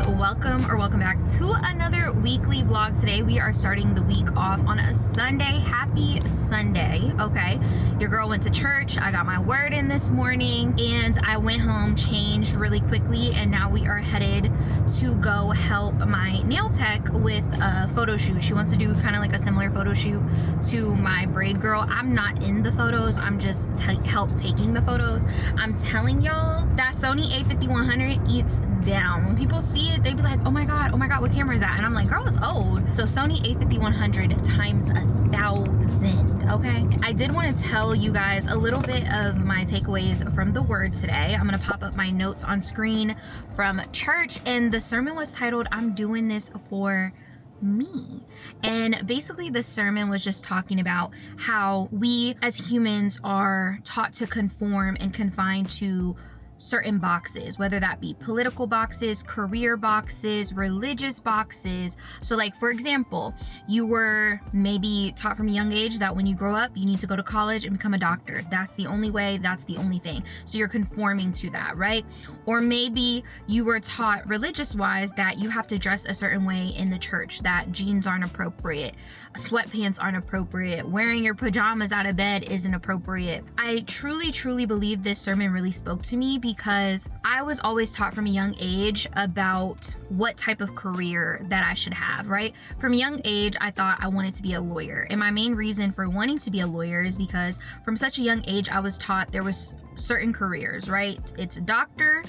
welcome back to another weekly vlog. Today we are starting the week off on a Sunday. Happy Sunday. Okay, your girl went to church. I got my word in this morning and I went home, changed really quickly, and now we are headed to go help my nail tech with a photo shoot. She wants to do kind of like a similar photo shoot to my braid girl. I'm not in the photos, I'm just help taking the photos. I'm telling y'all, that Sony a5100 eats down. When people see it, they be like, oh my god, what camera is that? And I'm like, girl, it's old. So Sony a5100 times 1,000. Okay, I did want to tell you guys a little bit of my takeaways from the word today. I'm gonna pop up my notes on screen from church, and the sermon was titled, I'm doing this for me. And basically the sermon was just talking about how we as humans are taught to conform and confine to certain boxes, whether that be political boxes, career boxes, religious boxes. So like, for example, you were maybe taught from a young age that when you grow up, you need to go to college and become a doctor. That's the only way, that's the only thing. So you're conforming to that, right? Or maybe you were taught religious wise that you have to dress a certain way in the church, that jeans aren't appropriate, sweatpants aren't appropriate, wearing your pajamas out of bed isn't appropriate. I truly believe this sermon really spoke to me, because I was always taught from a young age about what type of career that I should have, right? From a young age, I thought I wanted to be a lawyer. And my main reason for wanting to be a lawyer is because from such a young age, I was taught there was certain careers, right? It's doctor,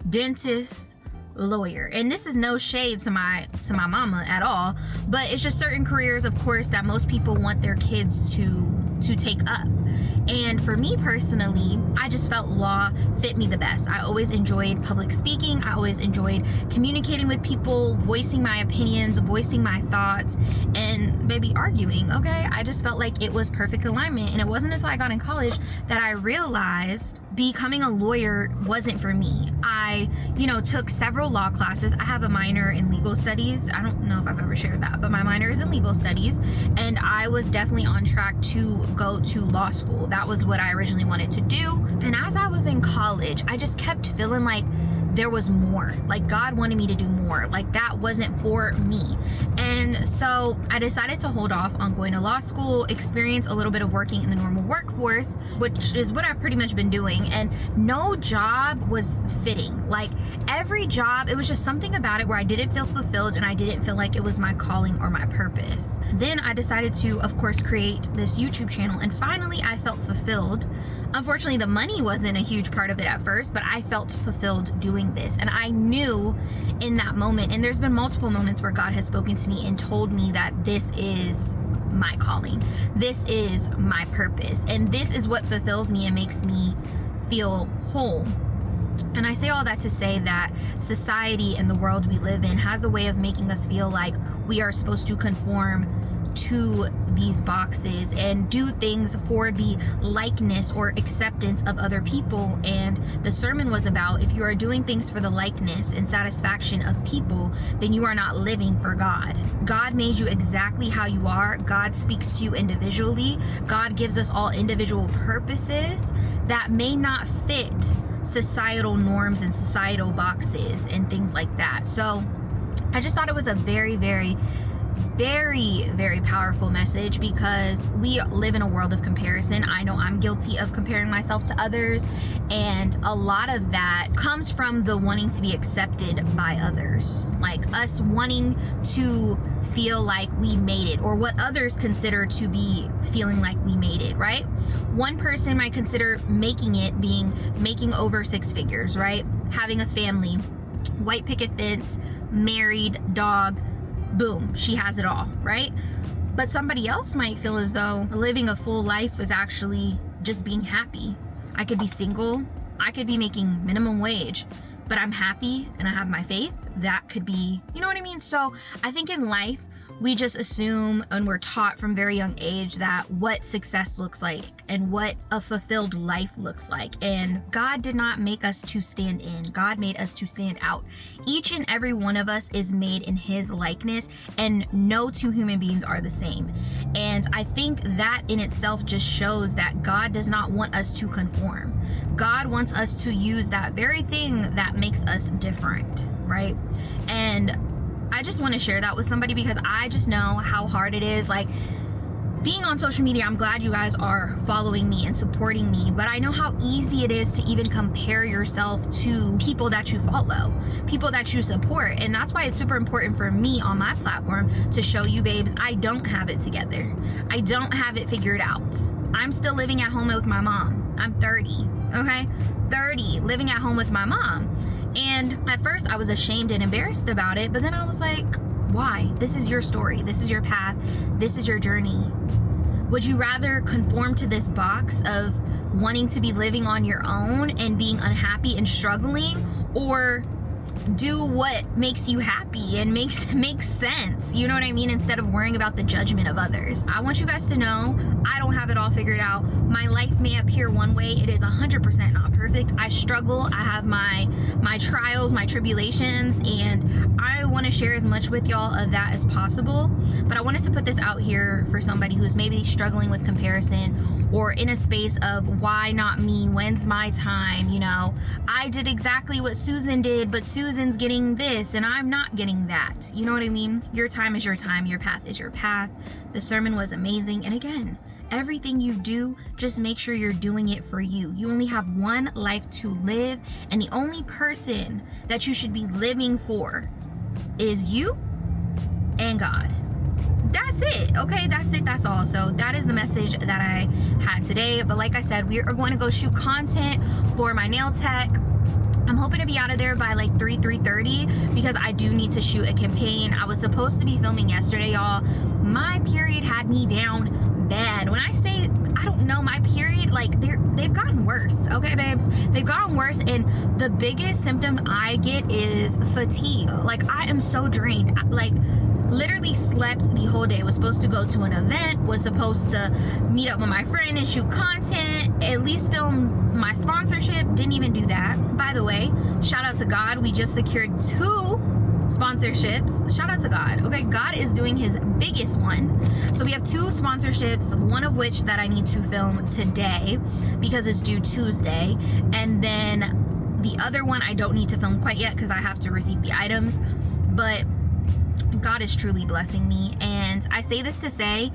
dentist, lawyer. And this is no shade to my mama at all, but it's just certain careers, of course, that most people want their kids to take up. And for me personally, I just felt law fit me the best. I always enjoyed public speaking. I always enjoyed communicating with people, voicing my opinions, voicing my thoughts, and maybe arguing, okay? I just felt like it was perfect alignment. And it wasn't until I got in college that I realized becoming a lawyer wasn't for me. I, took several law classes. I have a minor in legal studies. I don't know if I've ever shared that, but my minor is in legal studies. And I was definitely on track to go to law school. That was what I originally wanted to do. And as I was in college, I just kept feeling like there was more. Like God wanted me to do more. Like that wasn't for me. And so I decided to hold off on going to law school, experience a little bit of working in the normal workforce, which is what I've pretty much been doing. And no job was fitting. Like every job, it was just something about it where I didn't feel fulfilled and I didn't feel like it was my calling or my purpose. Then I decided to, of course, create this YouTube channel, and finally I felt fulfilled. Unfortunately, the money wasn't a huge part of it at first, but I felt fulfilled doing this. And I knew in that moment, and there's been multiple moments where God has spoken to me and told me that this is my calling. This is my purpose. And this is what fulfills me and makes me feel whole. And I say all that to say that society and the world we live in has a way of making us feel like we are supposed to conform to these boxes and do things for the likeness or acceptance of other people. And the sermon was about, if you are doing things for the likeness and satisfaction of people, then you are not living for God. God made you exactly how you are. God speaks to you individually. God gives us all individual purposes that may not fit societal norms and societal boxes and things like that. So I just thought it was a very powerful message, because we live in a world of comparison. I know I'm guilty of comparing myself to others, and a lot of that comes from the wanting to be accepted by others, like us wanting to feel like we made it, or what others consider to be feeling like we made it, right? One person might consider making it being making over 6 figures, right? Having a family, white picket fence, married, dog, boom, she has it all, right? But somebody else might feel as though living a full life is actually just being happy. I could be single, I could be making minimum wage, but I'm happy and I have my faith. That could be, you know what I mean? So I think in life, we just assume, and we're taught from very young age, that what success looks like and what a fulfilled life looks like. And God did not make us to stand in. God made us to stand out. Each and every one of us is made in His likeness, and no two human beings are the same. And I think that in itself just shows that God does not want us to conform. God wants us to use that very thing that makes us different, right? And I just want to share that with somebody because I just know how hard it is. Like, being on social media, I'm glad you guys are following me and supporting me, but I know how easy it is to even compare yourself to people that you follow, people that you support. And that's why it's super important for me on my platform to show you, babes, I don't have it together. I don't have it figured out. I'm still living at home with my mom. I'm 30, okay? 30, living at home with my mom. And at first I was ashamed and embarrassed about it, but then I was like, why? This is your story. This is your path. This is your journey. Would you rather conform to this box of wanting to be living on your own and being unhappy and struggling, or do what makes you happy and makes sense? You know what I mean? Instead of worrying about the judgment of others. I want you guys to know I don't have it all figured out. My life may appear one way. It is 100% not perfect. I struggle. I have my trials, my tribulations, and I want to share as much with y'all of that as possible. But I wanted to put this out here for somebody who's maybe struggling with comparison, or in a space of why not me? When's my time? You know, I did exactly what Susan did, but Susan's getting this and I'm not getting that. You know what I mean? Your time is your time. Your path is your path. The sermon was amazing. And again, everything you do, just make sure you're doing it for you. You only have one life to live, and the only person that you should be living for is you and God. That's it, okay? That's it, that's all. So that is the message that I had today. But like I said, we are going to go shoot content for my nail tech. I'm hoping to be out of there by like 3:30 because I do need to shoot a campaign. I was supposed to be filming yesterday, y'all. My period had me down bad. When I say, I don't know, my period, like they've gotten worse, okay, babes? They've gotten worse, and the biggest symptom I get is fatigue. Like, I am so drained. Like, literally slept the whole day. Was supposed to go to an event, was supposed to meet up with my friend and shoot content, at least film my sponsorship. Didn't even do that. By the way, shout out to God. We just secured 2 sponsorships. Shout out to God. Okay, God is doing his biggest one. So we have 2 sponsorships, one of which that I need to film today because it's due Tuesday, and then the other one I don't need to film quite yet because I have to receive the items. But God is truly blessing me, and I say this to say,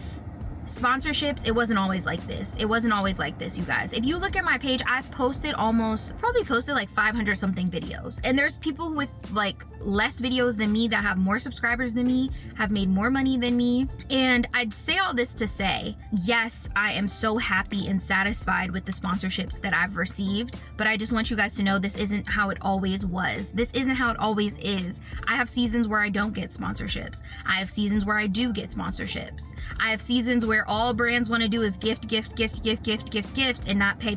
sponsorships, it wasn't always like this. It wasn't always like this, you guys. If you look at my page, I've probably posted like 500 something videos, and there's people with like less videos than me that have more subscribers than me, have made more money than me. And I'd say all this to say, yes, I am so happy and satisfied with the sponsorships that I've received, but I just want you guys to know this isn't how it always was. This isn't how it always is. I have seasons where I don't get sponsorships. I have seasons where I do get sponsorships. I have seasons where all brands want to do is gift, and not pay.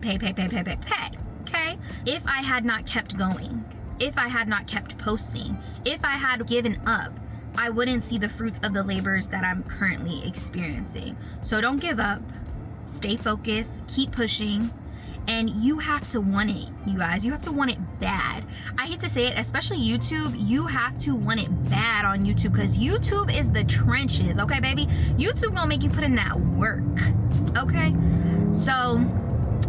Okay? If I had not kept going, if I had not kept posting, if I had given up, I wouldn't see the fruits of the labors that I'm currently experiencing. So don't give up. Stay focused. Keep pushing. And you have to want it, you guys. You have to want it bad. I hate to say it, especially YouTube. You have to want it bad on YouTube because YouTube is the trenches, okay, baby? YouTube gonna make you put in that work, okay? So,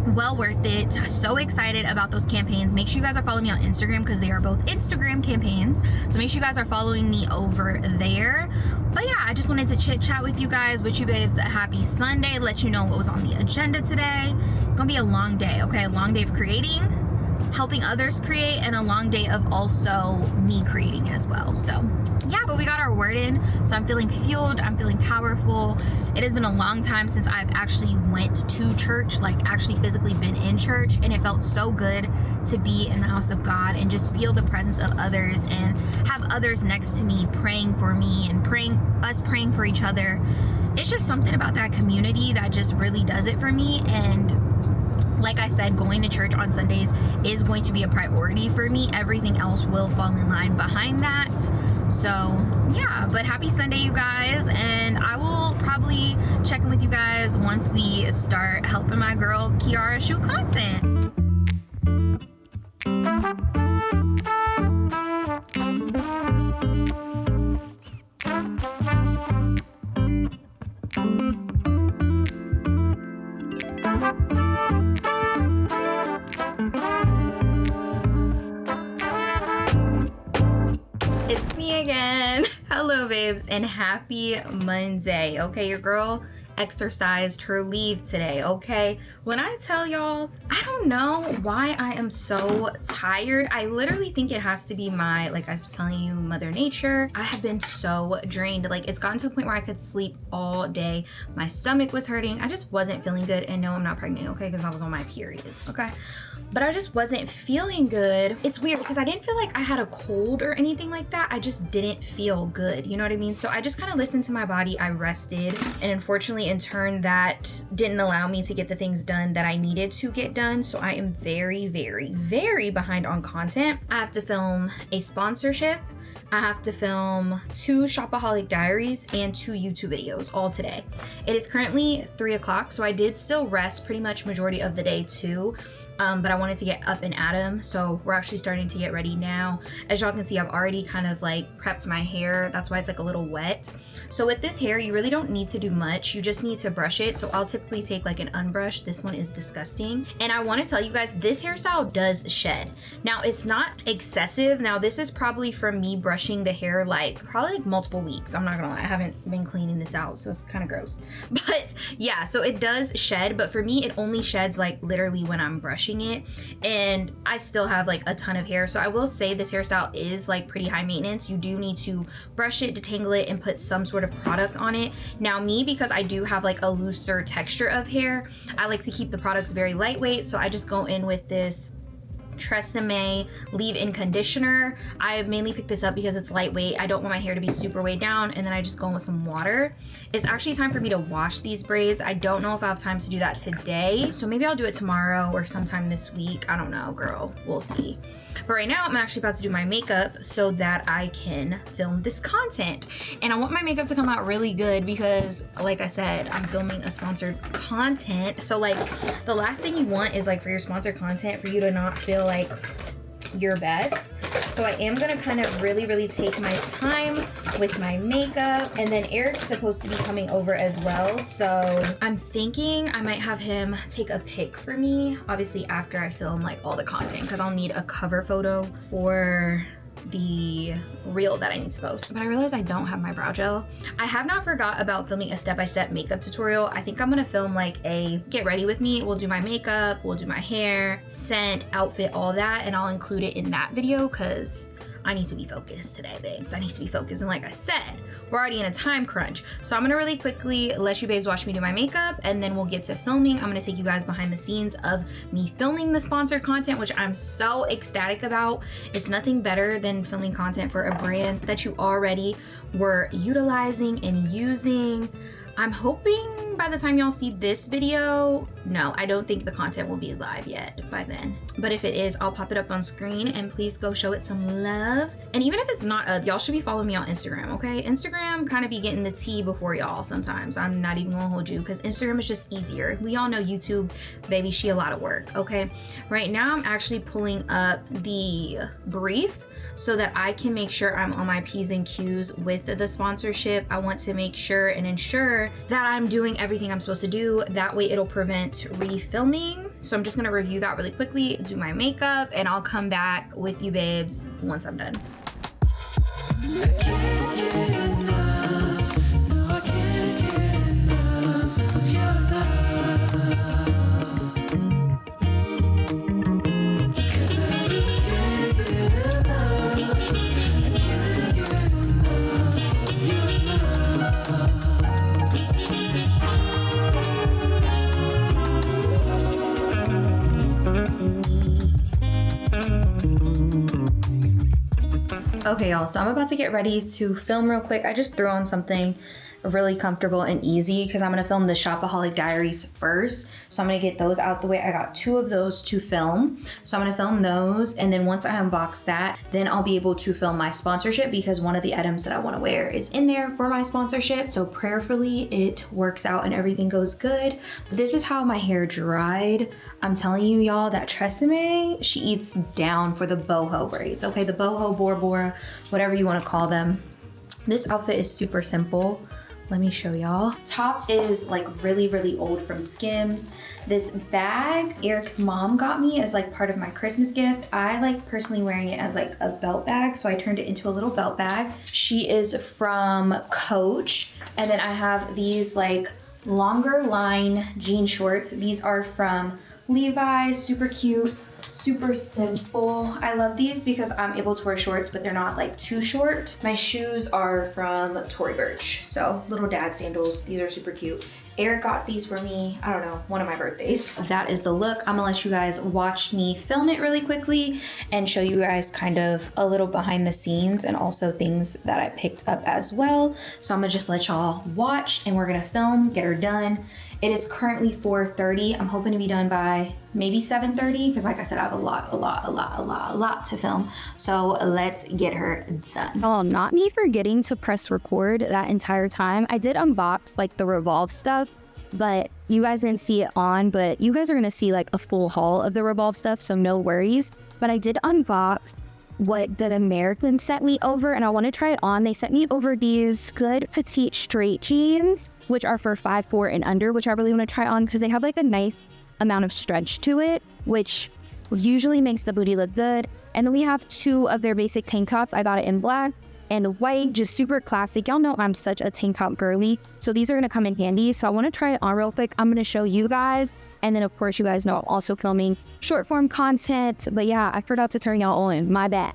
well worth it. So excited about those campaigns. Make sure you guys are following me on Instagram because they are both Instagram campaigns. So make sure you guys are following me over there. But yeah, I just wanted to chit chat with you guys, wish you babes a happy Sunday, let you know what was on the agenda today. It's gonna be a long day, okay? A long day of creating, helping others create, and a long day of also me creating as well. So yeah, but we got our word in, so I'm feeling fueled, I'm feeling powerful. It has been a long time since I've actually went to church, like actually physically been in church, and it felt so good to be in the house of God and just feel the presence of others and have others next to me praying for me and praying for each other. It's just something about that community that just really does it for me. And like I said, going to church on Sundays is going to be a priority for me. Everything else will fall in line behind that. So yeah, but happy Sunday, you guys. And I will probably check in with you guys once we start helping my girl Kiara shoot content. again. Hello babes and happy Monday. Okay, your girl exercised her leave today, okay? When I tell y'all, I don't know why I am so tired. I literally think it has to be my, like I was telling you, Mother Nature. I have been so drained. Like, it's gotten to the point where I could sleep all day. My stomach was hurting. I just wasn't feeling good. And no, I'm not pregnant, okay? Because I was on my period, okay? But I just wasn't feeling good. It's weird because I didn't feel like I had a cold or anything like that. I just didn't feel good, you know what I mean? So I just kind of listened to my body. I rested, and unfortunately in turn that didn't allow me to get the things done that I needed to get done. So I am very, very, very behind on content. I have to film a sponsorship. I have to film 2 Shopaholic diaries and 2 YouTube videos all today. It is currently 3 o'clock, so I did still rest pretty much majority of the day too. But I wanted to get up and at 'em, so we're actually starting to get ready now. As y'all can see, I've already kind of like prepped my hair. That's why it's like a little wet. So with this hair, you really don't need to do much. You just need to brush it. So I'll typically take like an unbrush. This one is disgusting. And I want to tell you guys, this hairstyle does shed. Now it's not excessive. Now this is probably from me brushing the hair probably multiple weeks. I'm not gonna lie, I haven't been cleaning this out, so it's kind of gross. But yeah, so it does shed, but for me, it only sheds like literally when I'm brushing it, and I still have like a ton of hair. So I will say this hairstyle is like pretty high maintenance. You do need to brush it, detangle it, and put some sort of product on it. Now me, because I do have like a looser texture of hair, I like to keep the products very lightweight. So I just go in with this Tresemme leave-in conditioner. I mainly picked this up because it's lightweight. I don't want my hair to be super weighed down, and then I just go in with some water. It's actually time for me to wash these braids. I don't know if I have time to do that today, so maybe I'll do it tomorrow or sometime this week. I don't know, girl, we'll see. But right now I'm actually about to do my makeup so that I can film this content, and I want my makeup to come out really good because like I said, I'm filming a sponsored content. So like the last thing you want is like for your sponsored content for you to not feel like your best. So I am gonna kind of really take my time with my makeup, and then Eric's supposed to be coming over as well, so I'm thinking I might have him take a pic for me, obviously after I film like all the content, because I'll need a cover photo for the reel that I need to post. But I realized I don't have my brow gel. I have not forgot about filming a step-by-step makeup tutorial. I think I'm gonna film like a get ready with me. We'll do my makeup, we'll do my hair, scent, outfit, all that, and I'll include it in that video because I need to be focused today, babes. I need to be focused. And like I said, we're already in a time crunch. So I'm gonna really quickly let you babes watch me do my makeup, and then we'll get to filming. I'm gonna take you guys behind the scenes of me filming the sponsored content, which I'm so ecstatic about. It's nothing better than filming content for a brand that you already were utilizing and using. I'm hoping by the time y'all see this video, no, I don't think the content will be live yet by then. But if it is, I'll pop it up on screen, and please go show it some love. And even if it's not up, y'all should be following me on Instagram, okay? Instagram kind of be getting the tea before y'all sometimes. I'm not even gonna hold you because Instagram is just easier. We all know YouTube, baby, she a lot of work, okay? Right now, I'm actually pulling up the brief so that I can make sure I'm on my P's and Q's with the sponsorship. I want to make sure and ensure that I'm doing everything I'm supposed to do. That way it'll prevent refilming. So I'm just gonna review that really quickly, do my makeup, and I'll come back with you babes once I'm done. I can't get enough. No, I can't get enough of your love. 'Cause I just can't get enough. I can't get enough of your love. Okay, y'all, so I'm about to get ready to film real quick. I just threw on something really comfortable and easy because I'm gonna film the Shopaholic diaries first. So I'm gonna get those out the way. I got 2 of those to film. So I'm gonna film those, and then once I unbox that, then I'll be able to film my sponsorship because one of the items that I wanna wear is in there for my sponsorship. So prayerfully it works out and everything goes good. But this is how my hair dried. I'm telling you, y'all, that Tresemme, she eats down for the boho braids. Okay, the boho, Bora Bora, whatever you wanna call them. This outfit is super simple. Let me show y'all. Top is like really, really old from Skims. This bag, Eric's mom got me as like part of my Christmas gift. I like personally wearing it as like a belt bag, so I turned it into a little belt bag. She is from Coach. And then I have these like longer line jean shorts. These are from Levi's, super cute, super simple. I love these because I'm able to wear shorts, but they're not like too short. My shoes are from Tory Burch, so little dad sandals. These are super cute. Eric got these for me, I don't know, one of my birthdays. That is the look. I'm gonna let you guys watch me film it really quickly and show you guys kind of a little behind the scenes and also things that I picked up as well. So I'm gonna just let y'all watch and we're gonna film, get her done. It is currently 4:30. I'm hoping to be done by maybe 7:30 because like I said, I have a lot to film. So let's get her done. Oh, not me forgetting to press record that entire time. I did unbox like the Revolve stuff, but you guys didn't see it on, but you guys are gonna see like a full haul of the Revolve stuff, so no worries. But I did unbox what the Americans sent me over and I want to try it on. They sent me over these good petite straight jeans, which are for 5'4" and under, which I really want to try on because they have like a nice amount of stretch to it, which usually makes the booty look good. And then we have two of their basic tank tops. I got it in black and white, just super classic. Y'all know I'm such a tank top girly, so these are gonna come in handy. So I want to try it on real quick. I'm gonna show you guys, and then of course you guys know I'm also filming short form content. But yeah, I forgot to turn y'all on. My bad.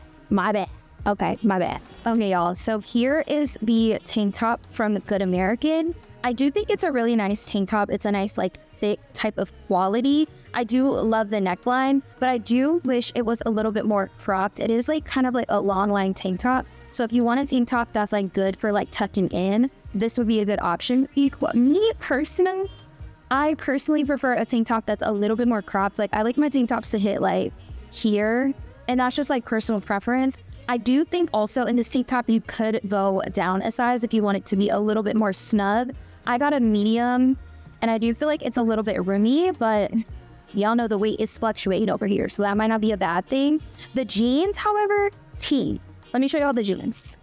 Okay, my bad. Okay, y'all, so here is the tank top from Good American. I do think it's a really nice tank top. It's a nice like thick type of quality. I do love the neckline, but I do wish it was a little bit more cropped. It is like kind of like a long line tank top. So if you want a tank top that's like good for like tucking in, this would be a good option. I personally prefer a tank top that's a little bit more cropped. Like I like my tank tops to hit like here, and that's just like personal preference. I do think also in this tank top, you could go down a size if you want it to be a little bit more snug. I got a medium and I do feel like it's a little bit roomy, but y'all know the weight is fluctuating over here, so that might not be a bad thing. The jeans, however, let me show y'all the jeans.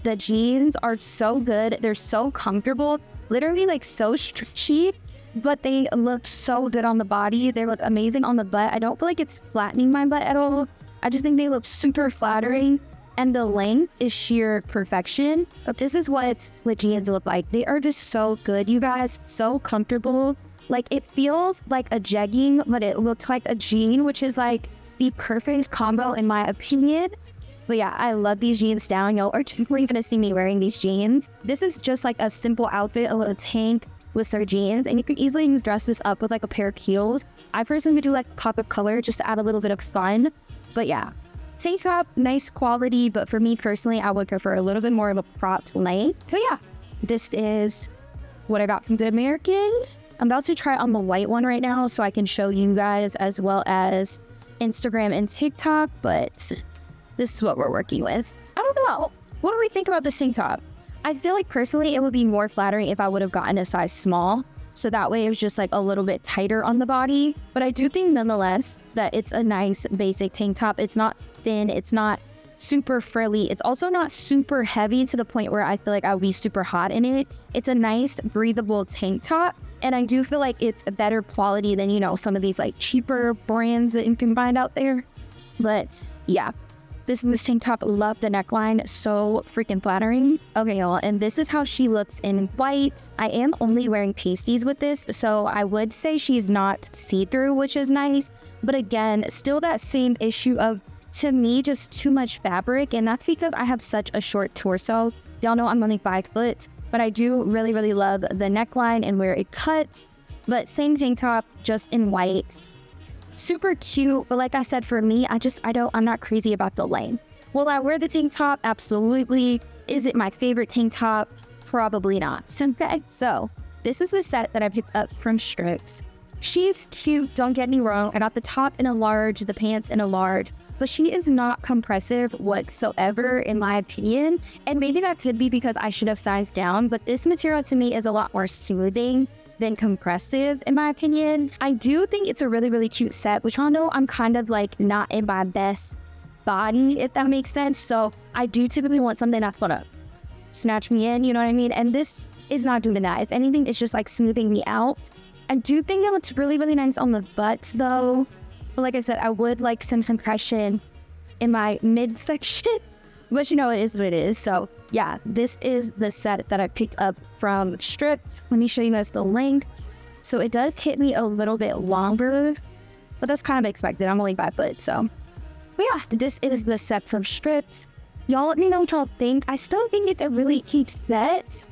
The jeans are so good. They're so comfortable, literally like so stretchy, but they look so good on the body. They look amazing on the butt. I don't feel like it's flattening my butt at all. I just think they look super flattering, and the length is sheer perfection. But this is what the jeans look like. They are just so good, you guys. So comfortable. Like it feels like a jegging, but it looks like a jean, which is like the perfect combo in my opinion. But yeah, I love these jeans down. Y'all are definitely gonna see me wearing these jeans. This is just like a simple outfit, a little tank with some jeans, and you can easily dress this up with like a pair of heels. I personally would do like pop of color just to add a little bit of fun. But yeah, tank top, nice quality, but for me personally, I would prefer a little bit more of a cropped length. So yeah, this is what I got from Good American. I'm about to try on the white one right now so I can show you guys as well as Instagram and TikTok, but this is what we're working with. I don't know. What do we think about this tank top? I feel like personally it would be more flattering if I would have gotten a size small. So that way it was just like a little bit tighter on the body. But I do think nonetheless that it's a nice basic tank top. It's not thin. It's not super frilly. It's also not super heavy to the point where I feel like I would be super hot in it. It's a nice breathable tank top. And I do feel like it's a better quality than, you know, some of these like cheaper brands that you can find out there. But yeah. This is the tank top. Love the neckline. So freaking flattering. Okay, y'all. And this is how she looks in white. I am only wearing pasties with this, so I would say she's not see-through, which is nice. But again, still that same issue of, to me, just too much fabric. And that's because I have such a short torso. Y'all know I'm only 5 foot, but I do really, really love the neckline and where it cuts. But same tank top, just in white. Super cute, but like I said, for me, I'm not crazy about the length. Will I wear the tank top? Absolutely. Is it my favorite tank top? Probably not. Okay, so this is the set that I picked up from Stript. She's cute, don't get me wrong. I got the top in a large, the pants in a large, but she is not compressive whatsoever in my opinion. And maybe that could be because I should have sized down, but this material to me is a lot more soothing than compressive in my opinion. I do think it's a really, really cute set, which y'all know I'm kind of like not in my best body, if that makes sense. So I do typically want something that's gonna snatch me in, you know what I mean? And this is not doing that. If anything, it's just like smoothing me out. I do think it looks really, really nice on the butt though. But like I said, I would like some compression in my midsection. But you know, it is what it is. So yeah, this is the set that I picked up from Stript. Let me show you guys the link. So it does hit me a little bit longer, but that's kind of expected. I'm only 5 foot, so. But yeah, this is the set from Stript. Y'all let me know what y'all think. I still think it's a really cute set.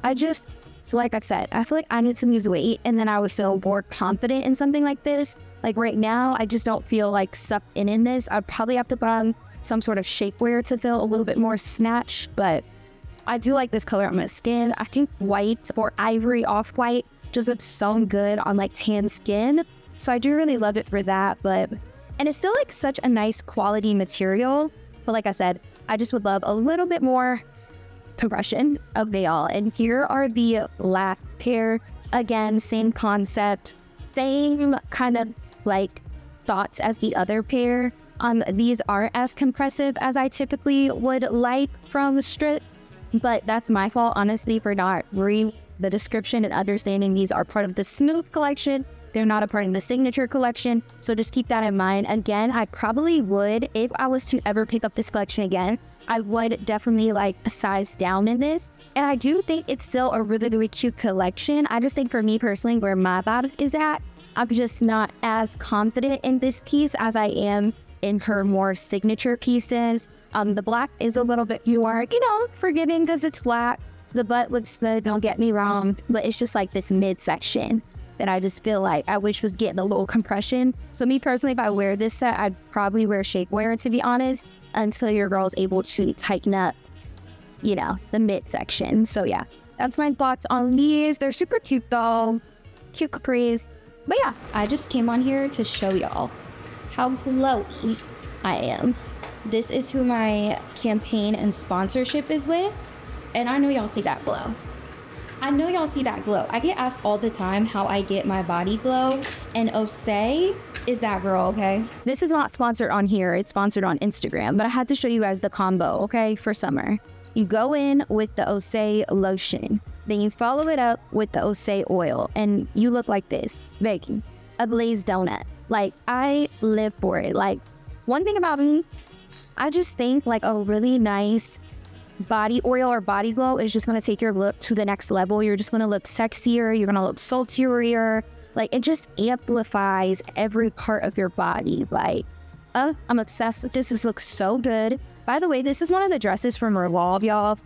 I just, like I said, I feel like I need to lose weight and then I would feel more confident in something like this. Like right now, I just don't feel like sucked in this. I'd probably have to put on some sort of shapewear to feel a little bit more snatched, but I do like this color on my skin. I think white or ivory off-white just looks so good on like tan skin. So I do really love it for that, and it's still like such a nice quality material. But like I said, I just would love a little bit more compression of y'all. And here are the last pair. Again, same concept, same kind of like thoughts as the other pair. These aren't as compressive as I typically would like from the Stript, but that's my fault, honestly, for not reading the description and understanding these are part of the Smooth collection. They're not a part of the Signature collection, so just keep that in mind. Again, I probably would, if I was to ever pick up this collection again, I would definitely like a size down in this. And I do think it's still a really, really cute collection. I just think for me personally, where my body is at, I'm just not as confident in this piece as I am in her more signature pieces. The black is a little bit more, you know, forgiving because it's black. The butt looks good, don't get me wrong, but it's just like this midsection that I just feel like I wish was getting a little compression. So me personally, if I wear this set, I'd probably wear shapewear, to be honest, until your girl's able to tighten up, you know, the midsection. So yeah, that's my thoughts on these. They're super cute though, cute capris. But yeah, I just came on here to show y'all how glowy I am. This is who my campaign and sponsorship is with, and I know y'all see that glow. I know y'all see that glow. I get asked all the time how I get my body glow, and Osei is that girl, okay? This is not sponsored on here, it's sponsored on Instagram, but I had to show you guys the combo, okay, for summer. You go in with the Osei lotion, then you follow it up with the Osei oil, and you look like this, baking, a glazed donut. Like, I live for it. Like, one thing about me, I just think like a really nice body oil or body glow is just going to take your look to the next level. You're just going to look sexier. You're going to look sultrier. Like, it just amplifies every part of your body. Like, I'm obsessed with this. This looks so good. By the way, this is one of the dresses from Revolve, y'all,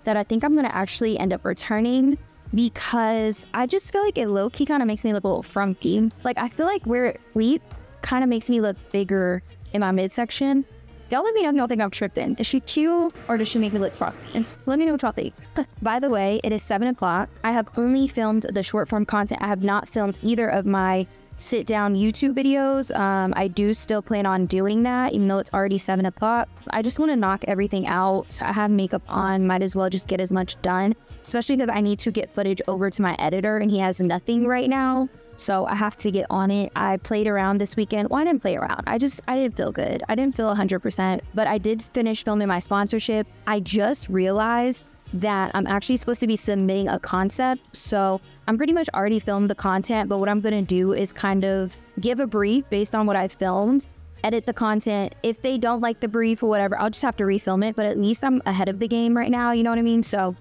that I think I'm going to actually end up returning because I just feel like it low-key kind of makes me look a little frumpy. Like, I feel like where it pleats kind of makes me look bigger in my midsection. Y'all let me know if y'all think I'm tripping. Is she cute or does she make me look frumpy? Let me know what y'all think. By the way, it is 7 o'clock. I have only filmed the short form content. I have not filmed either of my sit down YouTube videos. I do still plan on doing that, even though it's already 7 o'clock. I just want to knock everything out. I have makeup on, might as well just get as much done, especially because I need to get footage over to my editor and he has nothing right now. So I have to get on it. I played around this weekend. Well, I didn't play around. I didn't feel good. I didn't feel 100%, but I did finish filming my sponsorship. I just realized that I'm actually supposed to be submitting a concept. So I'm pretty much already filmed the content, but what I'm going to do is kind of give a brief based on what I filmed, edit the content. If they don't like the brief or whatever, I'll just have to refilm it, but at least I'm ahead of the game right now. You know what I mean? So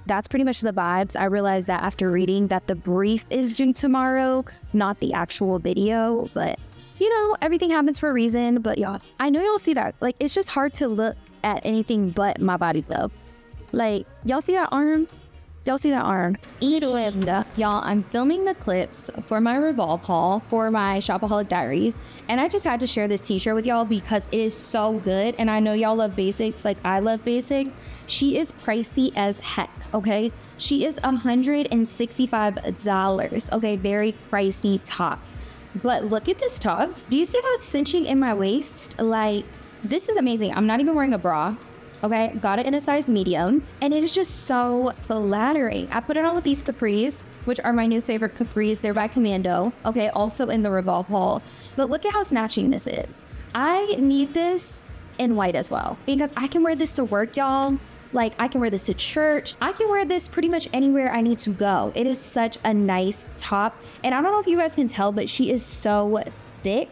that's pretty much the vibes. I realized that after reading that the brief is due tomorrow, not the actual video, but you know, everything happens for a reason. But y'all, I know y'all see that. Like, it's just hard to look at anything but my body though. Like, y'all see that arm? Y'all see that arm? Y'all, I'm filming the clips for my Revolve haul for my Shopaholic Diaries. And I just had to share this t-shirt with y'all because it is so good. And I know y'all love basics like I love basics. She is pricey as heck, okay? She is $165, okay? Very pricey top. But look at this top. Do you see how it's cinching in my waist? Like, this is amazing. I'm not even wearing a bra. Okay, got it in a size medium, and it is just so flattering. I put it on with these capris, which are my new favorite capris. They're by Commando, okay, also in the Revolve haul. But look at how snatching this is. I need this in white as well, because I can wear this to work, y'all. Like, I can wear this to church. I can wear this pretty much anywhere I need to go. It is such a nice top. And I don't know if you guys can tell, but she is so thick.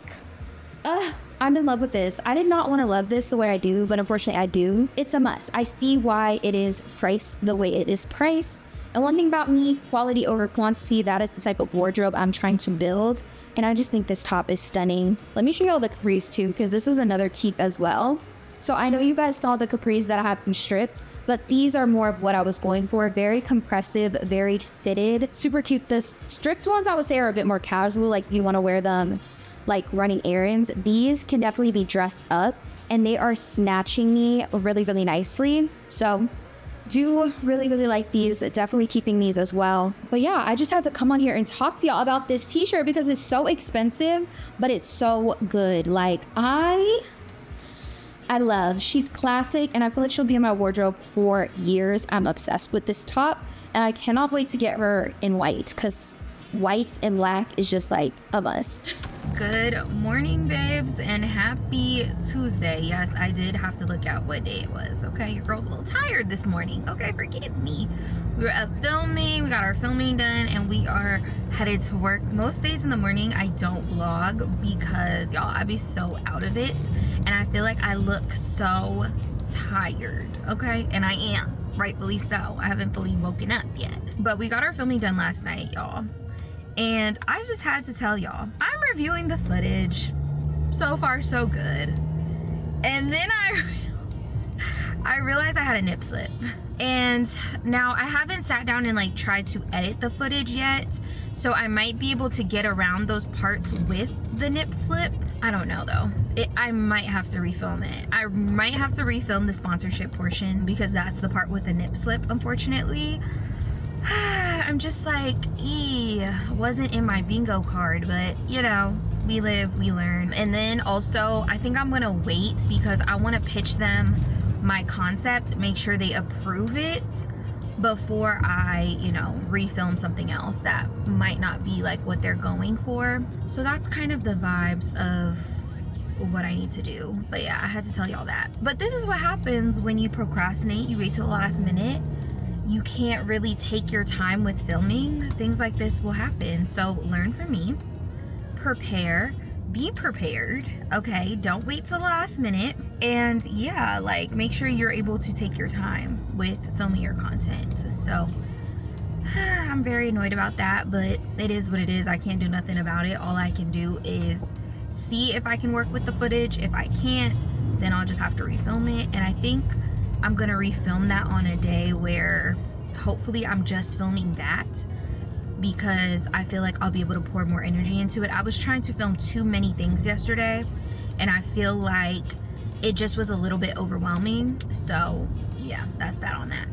I'm in love with this. I did not want to love this the way I do, but unfortunately I do. It's a must. I see why it is priced the way it is priced. And one thing about me, quality over quantity, that is the type of wardrobe I'm trying to build. And I just think this top is stunning. Let me show you all the capris too, because this is another keep as well. So I know you guys saw the capris that I have from Stript, but these are more of what I was going for. Very compressive, very fitted, super cute. The Stript ones I would say are a bit more casual, like you want to wear them like running errands. These can definitely be dressed up, and they are snatching me really, really nicely. So do really, really like these. Definitely keeping these as well. But yeah, I just had to come on here and talk to y'all about this t-shirt because it's so expensive, but it's so good. Like, I love, she's classic, and I feel like she'll be in my wardrobe for years. I'm obsessed with this top, and I cannot wait to get her in white, because white and black is just like a must. Good morning, babes, and happy Tuesday. Yes, I did have to look at what day it was. Okay, your girl's a little tired this morning. Okay, forgive me. We were up filming, we got our filming done, and we are headed to work. Most days in the morning I don't vlog because y'all, I be so out of it, and I feel like I look so tired. Okay, and I am, rightfully so. I haven't fully woken up yet, but we got our filming done last night, y'all. And I just had to tell y'all, I'm reviewing the footage. So far, so good. And then I realized I had a nip slip. And now I haven't sat down and like tried to edit the footage yet. So I might be able to get around those parts with the nip slip. I don't know though. I might have to refilm it. I might have to refilm the sponsorship portion because that's the part with the nip slip, unfortunately. I'm just like, wasn't in my bingo card, but you know, we live, we learn. And then also, I think I'm gonna wait because I want to pitch them my concept, make sure they approve it before I, you know, refilm something else that might not be like what they're going for. So that's kind of the vibes of what I need to do. But yeah, I had to tell y'all that. But this is what happens when you procrastinate, you wait till the last minute. You can't really take your time with filming. Things like this will happen. So learn from me, prepare, be prepared, okay? Don't wait till the last minute. And yeah, like make sure you're able to take your time with filming your content. So I'm very annoyed about that, but it is what it is. I can't do nothing about it. All I can do is see if I can work with the footage. If I can't, then I'll just have to refilm it. And I think I'm gonna refilm that on a day where hopefully I'm just filming that, because I feel like I'll be able to pour more energy into it. I was trying to film too many things yesterday, and I feel like it just was a little bit overwhelming. So yeah, that's that on that.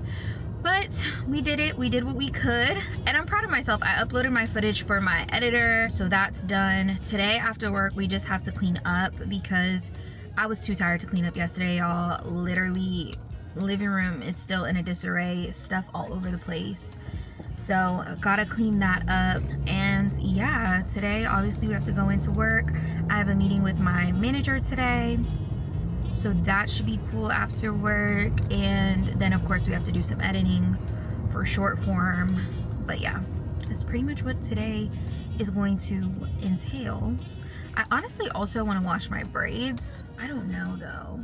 But we did it, we did what we could, and I'm proud of myself. I uploaded my footage for my editor, so that's done. Today after work, we just have to clean up because I was too tired to clean up yesterday, y'all. Literally, living room is still in a disarray, stuff all over the place. So gotta clean that up. And yeah, today obviously we have to go into work. I have a meeting with my manager today, so that should be cool after work. And then of course we have to do some editing for short form. But yeah, that's pretty much what today is going to entail. I honestly also want to wash my braids. I don't know though.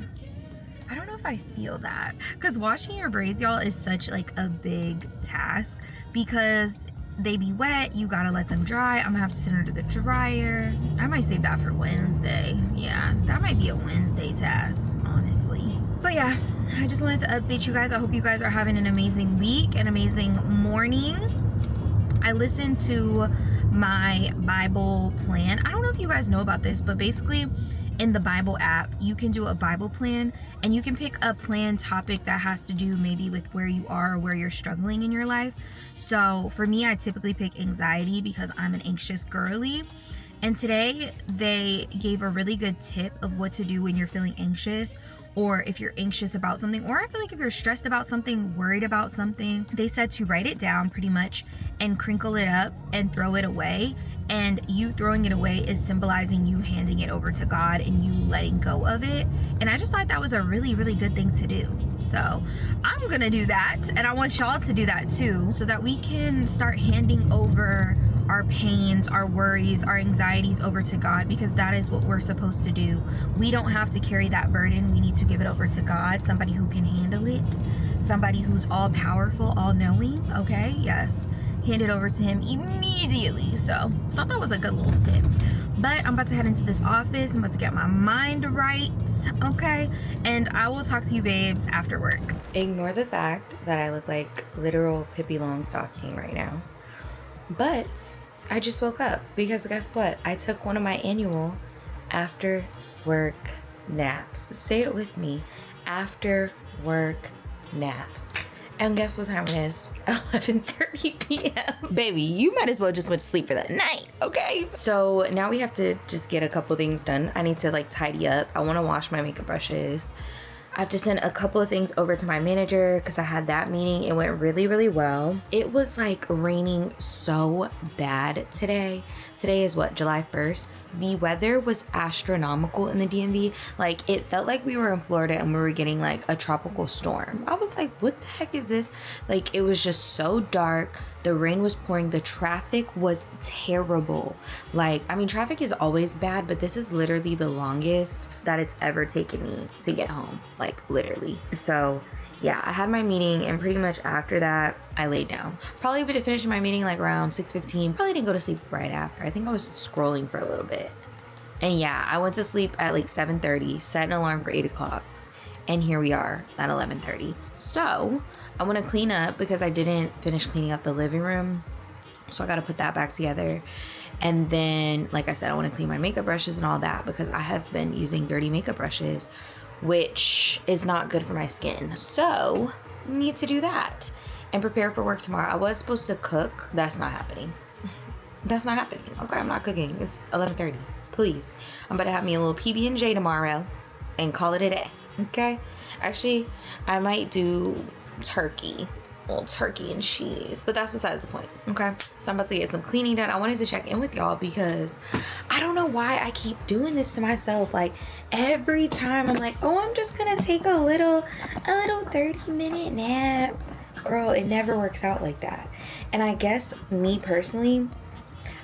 I don't know if I feel that, because washing your braids, y'all, is such like a big task because they be wet. You gotta let them dry. I'm gonna have to sit under the dryer. I might save that for Wednesday. Yeah, that might be a Wednesday task, honestly. But yeah, I just wanted to update you guys. I hope you guys are having an amazing week, an amazing morning. I listened to my Bible plan. I don't know if you guys know about this, but basically in the Bible app, you can do a Bible plan, and you can pick a plan topic that has to do maybe with where you are or where you're struggling in your life. So for me, I typically pick anxiety because I'm an anxious girly. And today they gave a really good tip of what to do when you're feeling anxious, or if you're anxious about something, or I feel like if you're stressed about something, worried about something. They said to write it down pretty much and crinkle it up and throw it away. And you throwing it away is symbolizing you handing it over to God and you letting go of it. And I just thought that was a really, really good thing to do. So I'm gonna do that, and I want y'all to do that too, so that we can start handing over our pains, our worries, our anxieties over to God, because that is what we're supposed to do. We don't have to carry that burden. We need to give it over to God, somebody who can handle it, somebody who's all powerful, all knowing. Okay, yes, hand it over to him immediately. So I thought that was a good little tip. But I'm about to head into this office. I'm about to get my mind right, okay? And I will talk to you babes after work. Ignore the fact that I look like literal Pippi Longstocking right now. But I just woke up because guess what? I took one of my annual after work naps. Say it with me. After work naps. And guess what time it is? 11:30 p.m. Baby, you might as well just went to sleep for that night, okay? So now we have to just get a couple things done. I need to like tidy up. I want to wash my makeup brushes. I have to send a couple of things over to my manager because I had that meeting. It went really, really well. It was like raining so bad today. Today is what, July 1st? The weather was astronomical in the DMV. Like, it felt like we were in Florida and we were getting like a tropical storm. I was like, what the heck is this? Like, it was just so dark. The rain was pouring. The traffic was terrible. Like, I mean, traffic is always bad, but this is literally the longest that it's ever taken me to get home. Like, literally. So yeah, I had my meeting, and pretty much after that, I laid down. Probably would have finished my meeting like around 6:15. Probably didn't go to sleep right after. I think I was scrolling for a little bit. And yeah, I went to sleep at like 7:30, set an alarm for 8 o'clock. And here we are at 11:30. So I want to clean up because I didn't finish cleaning up the living room. So I got to put that back together. And then, like I said, I want to clean my makeup brushes and all that because I have been using dirty makeup brushes, which is not good for my skin. So need to do that and prepare for work tomorrow. I was supposed to cook. That's not happening. That's not happening. Okay, I'm not cooking. It's 11:30. Please. I'm about to have me a little PB&J tomorrow and call it a day. Okay? Actually, I might do turkey. A little turkey and cheese, but that's besides the point. Okay, so I'm about to get some cleaning done. I wanted to check in with y'all because I don't know why I keep doing this to myself. Like, every time I'm like, oh, I'm just gonna take a little 30-minute nap. Girl, it never works out like that. And I guess me personally,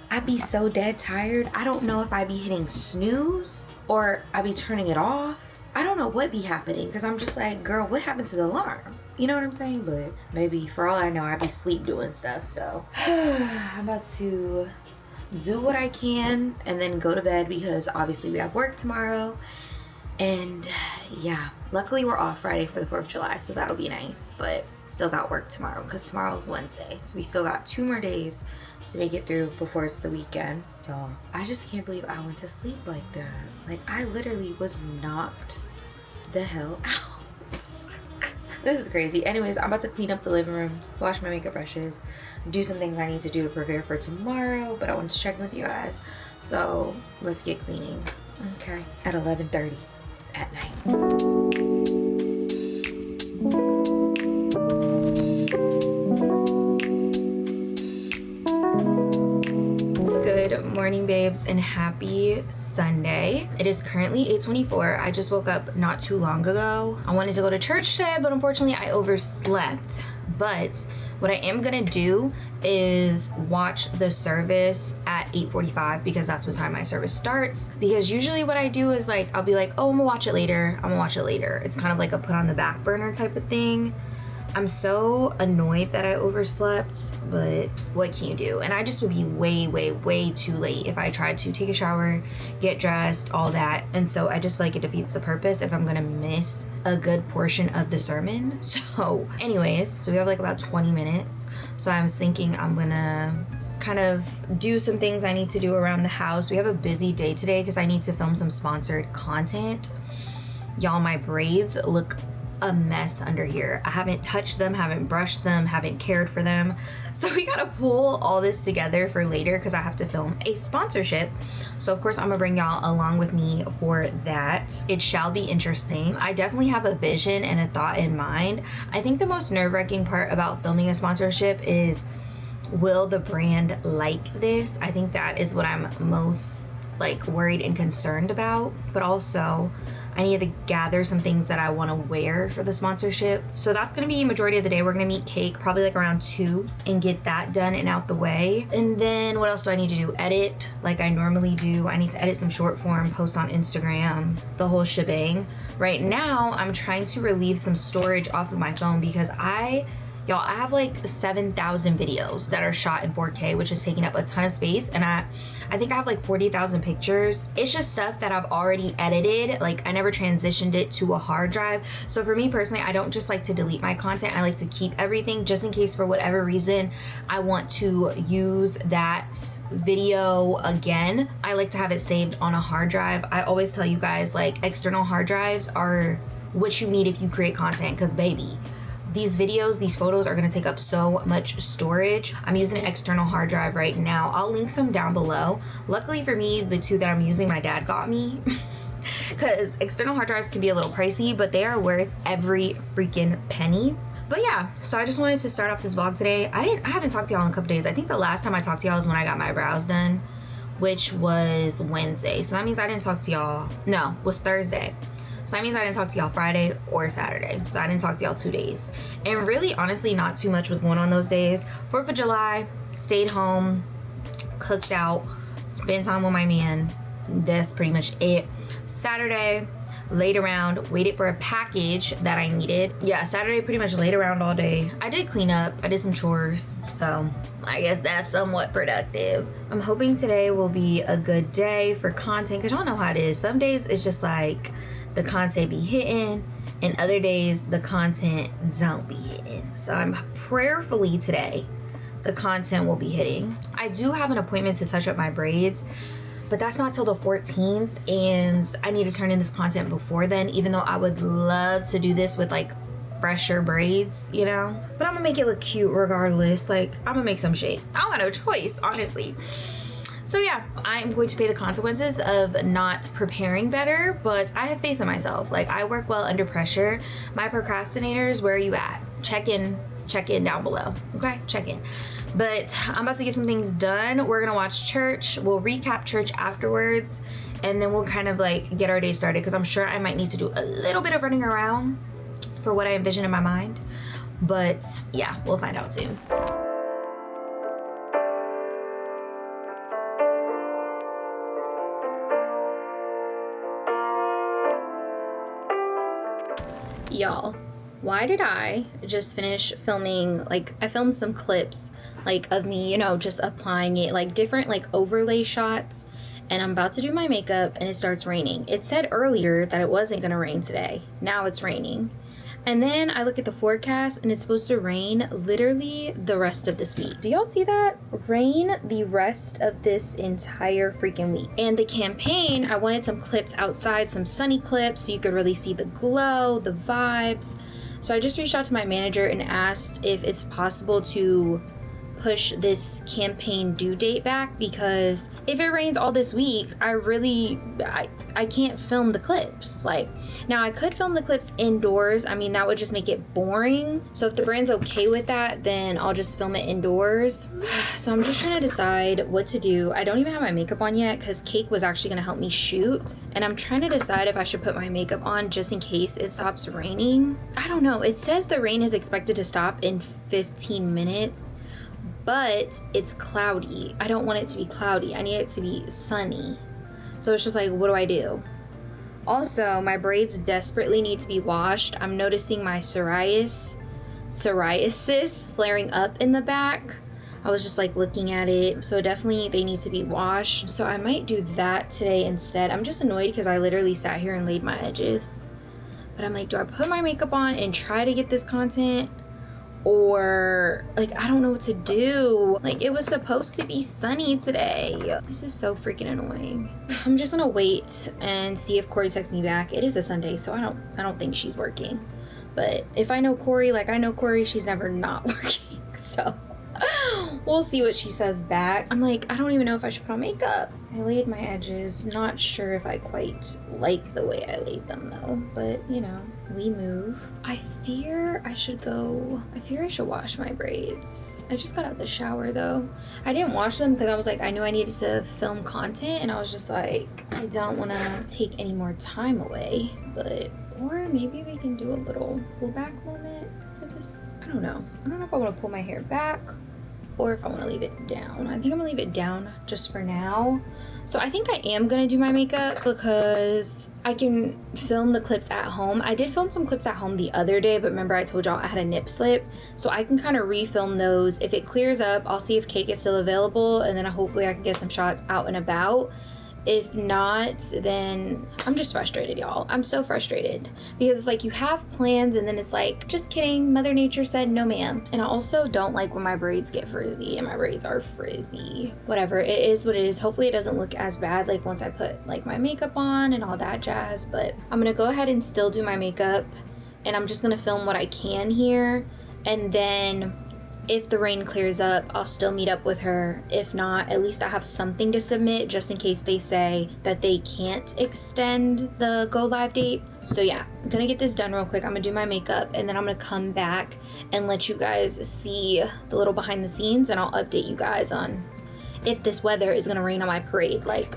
I'd be so dead tired. I don't know if I be hitting snooze or I be turning it off. I don't know what be happening because I'm just like, girl, what happened to the alarm? You know what I'm saying? But maybe for all I know, I be sleep doing stuff. So I'm about to do what I can and then go to bed because obviously we have work tomorrow. And yeah, luckily we're off Friday for the 4th of July, so that'll be nice. But still got work tomorrow because tomorrow's Wednesday. So we still got 2 more days to make it through before it's the weekend. Y'all, I just can't believe I went to sleep like that. Like, I literally was knocked the hell out. This is crazy. Anyways, I'm about to clean up the living room, wash my makeup brushes, do some things I need to do to prepare for tomorrow, but I wanted to check in with you guys. So let's get cleaning. Okay, at 11:30 at night. Good morning, babes, and happy Sunday. It is currently 8:24. I just woke up not too long ago. I wanted to go to church today, but unfortunately I overslept. But what I am gonna do is watch the service at 8:45 because that's what time my service starts. Because usually what I do is like, I'll be like, oh, I'm gonna watch it later. It's kind of like a put on the back burner type of thing. I'm so annoyed that I overslept, but what can you do? And I just would be way too late if I tried to take a shower, get dressed, all that. And so I just feel like it defeats the purpose if I'm gonna miss a good portion of the sermon. So anyways, so we have like about 20 minutes. So I was thinking I'm gonna kind of do some things I need to do around the house. We have a busy day today because I need to film some sponsored content. Y'all, my braids look a mess under here. I haven't touched them, haven't brushed them, haven't cared for them. So we gotta pull all this together for later because I have to film a sponsorship. So of course I'm gonna bring y'all along with me for that. It shall be interesting. I definitely have a vision and a thought in mind. I think the most nerve-wracking part about filming a sponsorship is, will the brand like this? I think that is what I'm most like worried and concerned about, but also I need to gather some things that I want to wear for the sponsorship. So that's going to be majority of the day. We're going to meet Cake probably like around 2 and get that done and out the way. And then what else do I need to do? Edit like I normally do. I need to edit some short form, post on Instagram, the whole shebang. Right now, I'm trying to relieve some storage off of my phone because y'all, I have like 7,000 videos that are shot in 4K, which is taking up a ton of space. And I think I have like 40,000 pictures. It's just stuff that I've already edited. Like I never transitioned it to a hard drive. So for me personally, I don't just like to delete my content. I like to keep everything just in case for whatever reason I want to use that video again. I like to have it saved on a hard drive. I always tell you guys like external hard drives are what you need if you create content, because baby, these videos, these photos are gonna take up so much storage. I'm using an external hard drive right now. I'll link some down below. Luckily for me, the 2 that I'm using, my dad got me. Because external hard drives can be a little pricey, but they are worth every freaking penny. But yeah, so I just wanted to start off this vlog today. I haven't talked to y'all in a couple days. I think the last time I talked to y'all was when I got my brows done, which was Wednesday. So that means I didn't talk to y'all, no, it was Thursday. So that means I didn't talk to y'all Friday or Saturday. So I didn't talk to y'all 2 days. And really, honestly, not too much was going on those days. 4th of July, stayed home, cooked out, spent time with my man. That's pretty much it. Saturday, laid around, waited for a package that I needed. Yeah, Saturday pretty much laid around all day. I did clean up, I did some chores, so I guess that's somewhat productive. I'm hoping today will be a good day for content, because y'all know how it is. Some days it's just like the content be hitting, and other days the content don't be hitting. So I'm prayerfully today the content will be hitting. I do have an appointment to touch up my braids, but that's not till the 14th, and I need to turn in this content before then, even though I would love to do this with like fresher braids, you know? But I'm gonna make it look cute regardless. Like, I'm gonna make some shade. I don't got no choice, honestly. So yeah, I'm going to pay the consequences of not preparing better, but I have faith in myself. Like, I work well under pressure. My procrastinators, where are you at? Check in down below, okay? Check in. But I'm about to get some things done. We're gonna watch church. We'll recap church afterwards, and then we'll kind of like get our day started, because I'm sure I might need to do a little bit of running around for what I envision in my mind. But yeah, we'll find out soon. Y'all, why did I just finish filming? Like, I filmed some clips like of me, you know, just applying it, like different like overlay shots, and I'm about to do my makeup and it starts raining. It said earlier that it wasn't gonna rain today. Now it's raining. And then I look at the forecast and it's supposed to rain literally the rest of this week. Do y'all see that? Rain the rest of this entire freaking week. And the campaign, I wanted some clips outside, some sunny clips, so you could really see the glow, the vibes. So I just reached out to my manager and asked if it's possible to push this campaign due date back, because if it rains all this week, I can't film the clips. Like, now I could film the clips indoors. I mean, that would just make it boring. So if the brand's okay with that, then I'll just film it indoors. So I'm just trying to decide what to do. I don't even have my makeup on yet, because Cake was actually gonna help me shoot, and I'm trying to decide if I should put my makeup on just in case it stops raining. I don't know. It says the rain is expected to stop in 15 minutes. But it's cloudy. I don't want it to be cloudy. I need it to be sunny. So it's just like, what do I do? Also, my braids desperately need to be washed. I'm noticing my psoriasis flaring up in the back. I was just like looking at it. So definitely they need to be washed. So I might do that today instead. I'm just annoyed because I literally sat here and laid my edges. But I'm like, do I put my makeup on and try to get this content? Or like, I don't know what to do. Like, it was supposed to be sunny today. This is so freaking annoying. I'm just gonna wait and see if Corey texts me back. It is a Sunday, so I don't think she's working. But if I know Corey, like I know Corey, she's never not working. So We'll see what she says back. I'm like, I don't even know if I should put on makeup. I laid my edges. Not sure if I quite like the way I laid them though, but you know, we move. I fear I should wash my braids. I just got out of the shower though. I didn't wash them because I was like, I knew I needed to film content and I was just like, I don't want to take any more time away, but, or maybe we can do a little pullback moment for this. I don't know if I want to pull my hair back or if I want to leave it down. I think I'm gonna leave it down just for now. So I think I am gonna do my makeup because I can film the clips at home. I did film some clips at home the other day, but remember I told y'all I had a nip slip, so I can kind of refilm those. If it clears up, I'll see if Cake is still available, and then hopefully I can get some shots out and about. If not, then I'm just frustrated, y'all. I'm so frustrated because it's like you have plans and then it's like, just kidding, Mother Nature said no ma'am. And I also don't like when my braids get frizzy, and my braids are frizzy. Whatever, it is what it is. Hopefully it doesn't look as bad like once I put like my makeup on and all that jazz, but I'm gonna go ahead and still do my makeup, and I'm just gonna film what I can here, and then if the rain clears up, I'll still meet up with her. If not, at least I have something to submit just in case they say that they can't extend the go live date. So yeah, I'm gonna get this done real quick. I'm gonna do my makeup and then I'm gonna come back and let you guys see the little behind the scenes, and I'll update you guys on if this weather is gonna rain on my parade, like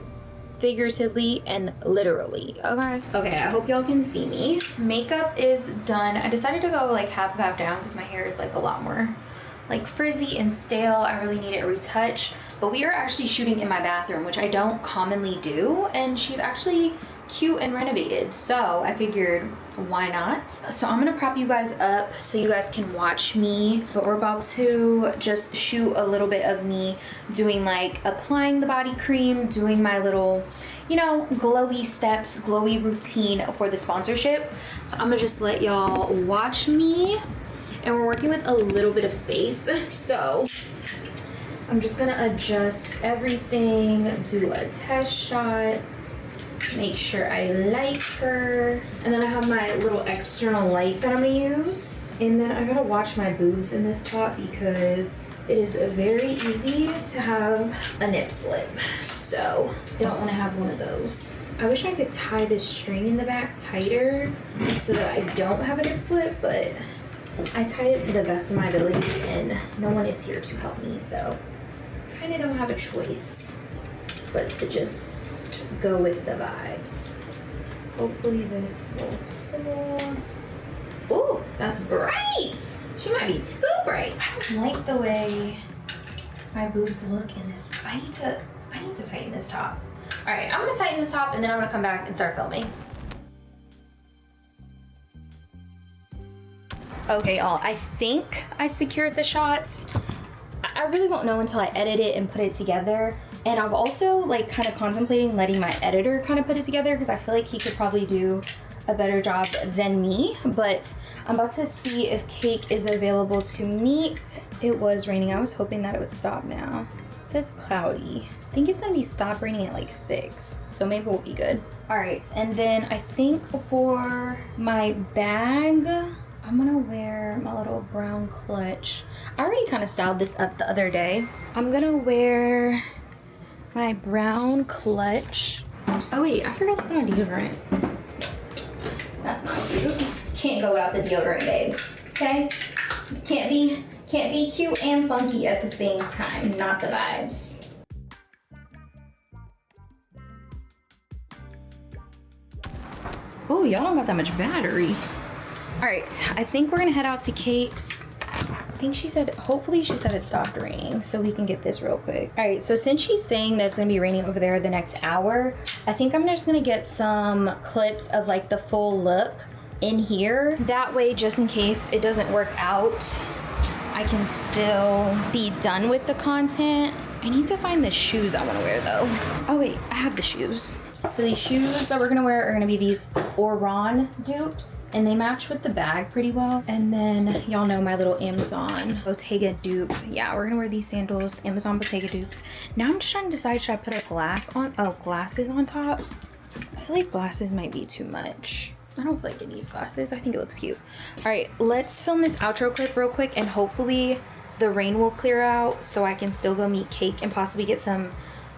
figuratively and literally. Okay, I hope y'all can see me. Makeup is done. I decided to go like half down because my hair is like a lot more like frizzy and stale. I really need it retouched, but we are actually shooting in my bathroom, which I don't commonly do, and she's actually cute and renovated, so I figured why not. So I'm gonna prop you guys up so you guys can watch me, but we're about to just shoot a little bit of me doing like applying the body cream, doing my little, you know, glowy steps, glowy routine for the sponsorship. So I'm gonna just let y'all watch me. And we're working with a little bit of space, so I'm just gonna adjust everything, do a test shot, make sure I like her, and then I have my little external light that I'm gonna use. And then I gotta watch my boobs in this top because it is very easy to have a nip slip, so don't want to have one of those. I wish I could tie this string in the back tighter so that I don't have a nip slip, but I tied it to the best of my ability and no one is here to help me, so I kind of don't have a choice but to just go with the vibes. Hopefully this will hold. Ooh, that's bright! She might be too bright. I don't like the way my boobs look in this. I need to tighten this top. All right, I'm gonna tighten this top and then I'm gonna come back and start filming. Okay, y'all, I think I secured the shots. I really won't know until I edit it and put it together. And I've also like kind of contemplating letting my editor kind of put it together because I feel like he could probably do a better job than me. But I'm about to see if Cake is available to meet. It was raining. I was hoping that it would stop now. It says cloudy. I think it's gonna be stop raining at like 6, so maybe we'll be good. All right, and then I think for my bag, I'm gonna wear my little brown clutch. I already kind of styled this up the other day. I'm gonna wear my brown clutch. Oh wait, I forgot to put on deodorant. That's not cute. Can't go without the deodorant, babes. Okay? Can't be cute and funky at the same time. Not the vibes. Oh, y'all don't got that much battery. All right, I think we're gonna head out to Cake's. I think she said, hopefully she said it stopped raining so we can get this real quick. All right, so since she's saying that it's gonna be raining over there the next hour, I think I'm just gonna get some clips of like the full look in here. That way, just in case it doesn't work out, I can still be done with the content. I need to find the shoes I wanna wear though. Oh wait, I have the shoes. So these shoes that we're gonna wear are gonna be these Oran dupes, and they match with the bag pretty well. And then y'all know my little Amazon Bottega dupe. Yeah, we're gonna wear these sandals, Amazon Bottega dupes. Now I'm just trying to decide, should I put glasses on top? I feel like glasses might be too much. I don't feel like it needs glasses. I think it looks cute. All right, let's film this outro clip real quick, and hopefully the rain will clear out so I can still go meet Cake and possibly get some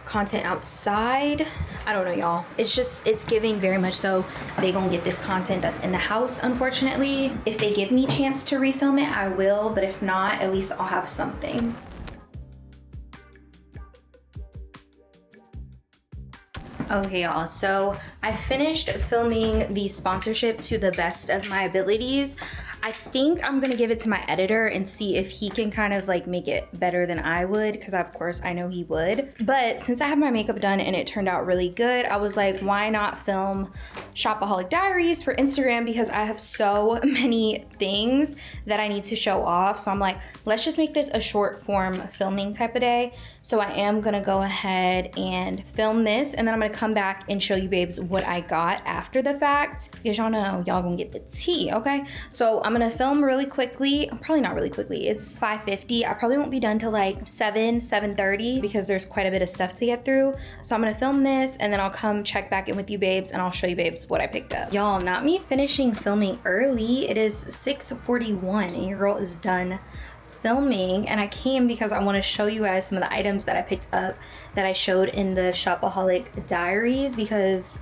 content outside. I don't know, y'all. It's giving very much so they gonna get this content that's in the house, unfortunately. If they give me a chance to refilm it, I will, but if not, at least I'll have something. Okay, y'all, so I finished filming the sponsorship to the best of my abilities. I think I'm gonna give it to my editor and see if he can kind of like make it better than I would, because of course I know he would. But since I have my makeup done and it turned out really good, I was like, why not film Shopaholic Diaries for Instagram, because I have so many things that I need to show off. So I'm like, let's just make this a short form filming type of day. So I am gonna go ahead and film this, and then I'm gonna come back and show you babes what I got after the fact, because y'all know y'all gonna get the tea, okay? So I'm gonna film really quickly, probably not really quickly, it's 5:50. I probably won't be done till like 7:30 because there's quite a bit of stuff to get through. So I'm gonna film this and then I'll come check back in with you babes and I'll show you babes what I picked up. Y'all, not me finishing filming early. It is 6:41 and your girl is done filming, and I came because I want to show you guys some of the items that I picked up that I showed in the Shopaholic Diaries because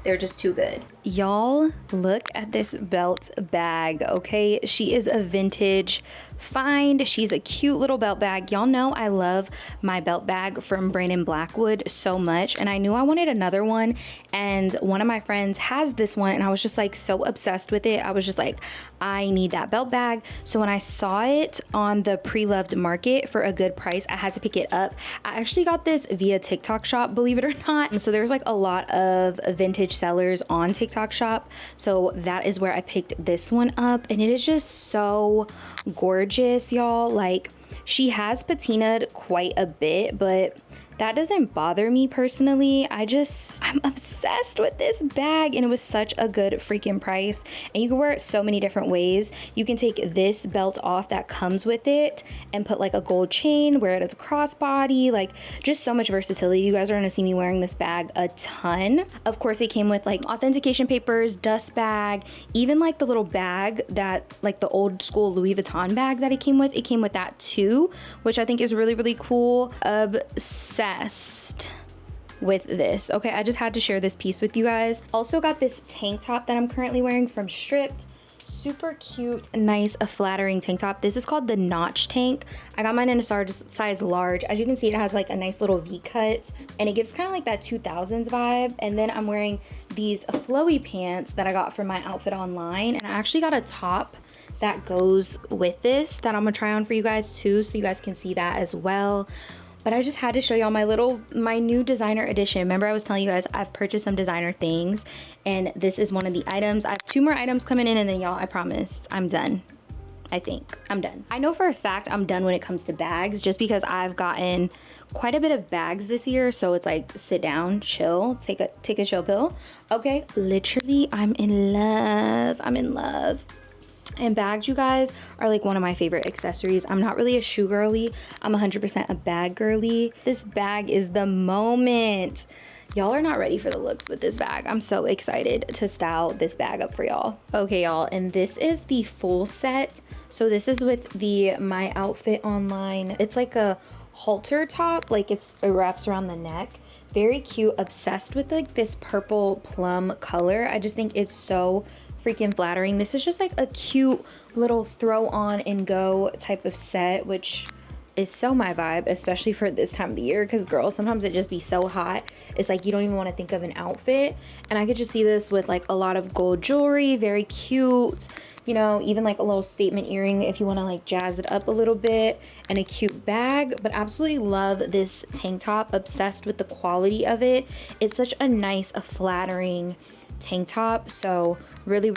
they're just too good. Y'all, look at this belt bag, okay? She is a vintage find. She's a cute little belt bag. Y'all know I love my belt bag from Brandon Blackwood so much, and I knew I wanted another one, and one of my friends has this one, and I was just like so obsessed with it. I was just like, I need that belt bag. So when I saw it on the pre-loved market for a good price, I had to pick it up. I actually got this via TikTok shop, believe it or not. So there's like a lot of vintage sellers on TikTok shop, so that is where I picked this one up, and it is just so gorgeous, y'all. Like, she has patinaed quite a bit, but that doesn't bother me personally. I'm obsessed with this bag, and it was such a good freaking price, and you can wear it so many different ways. You can take this belt off that comes with it and put like a gold chain, wear it as a crossbody, like just so much versatility. You guys are gonna see me wearing this bag a ton. Of course, it came with like authentication papers, dust bag, even like the little bag that like the old school Louis Vuitton bag that it came with that too, which I think is really, really cool. Obsessed with this. Okay, I just had to share this piece with you guys. Also got this tank top that I'm currently wearing from Stript. Super cute, nice, a flattering tank top. This is called the Notch tank. I got mine in a size large. As you can see, it has like a nice little V-cut, and it gives kind of like that 2000s vibe. And then I'm wearing these flowy pants that I got from my outfit online, and I actually got a top that goes with this that I'm gonna try on for you guys too, so you guys can see that as well. But I just had to show y'all my new designer edition. Remember, I was telling you guys I've purchased some designer things, and this is one of the items. I have 2 more items coming in, and then y'all, I promise I'm done. I think I'm done. I know for a fact I'm done when it comes to bags, just because I've gotten quite a bit of bags this year. So it's like, sit down, chill, take a chill pill. Okay, literally, I'm in love. I'm in love. And bags, you guys, are like one of my favorite accessories. I'm not really a shoe girly. I'm 100% a bag girly. This bag is the moment. Y'all are not ready for the looks with this bag. I'm so excited to style this bag up for y'all. Okay, y'all, and this is the full set. So this is with the My Outfit online. It's like a halter top, like it wraps around the neck. Very cute. Obsessed with like this purple plum color. I just think it's so freaking flattering. This is just like a cute little throw on and go type of set, which is so my vibe, especially for this time of the year, because girl, sometimes it just be so hot, it's like you don't even want to think of an outfit. And I could just see this with like a lot of gold jewelry, very cute, you know, even like a little statement earring if you want to like jazz it up a little bit, and a cute bag. But absolutely love this tank top. Obsessed with the quality of it. It's such a nice, a flattering tank top. So really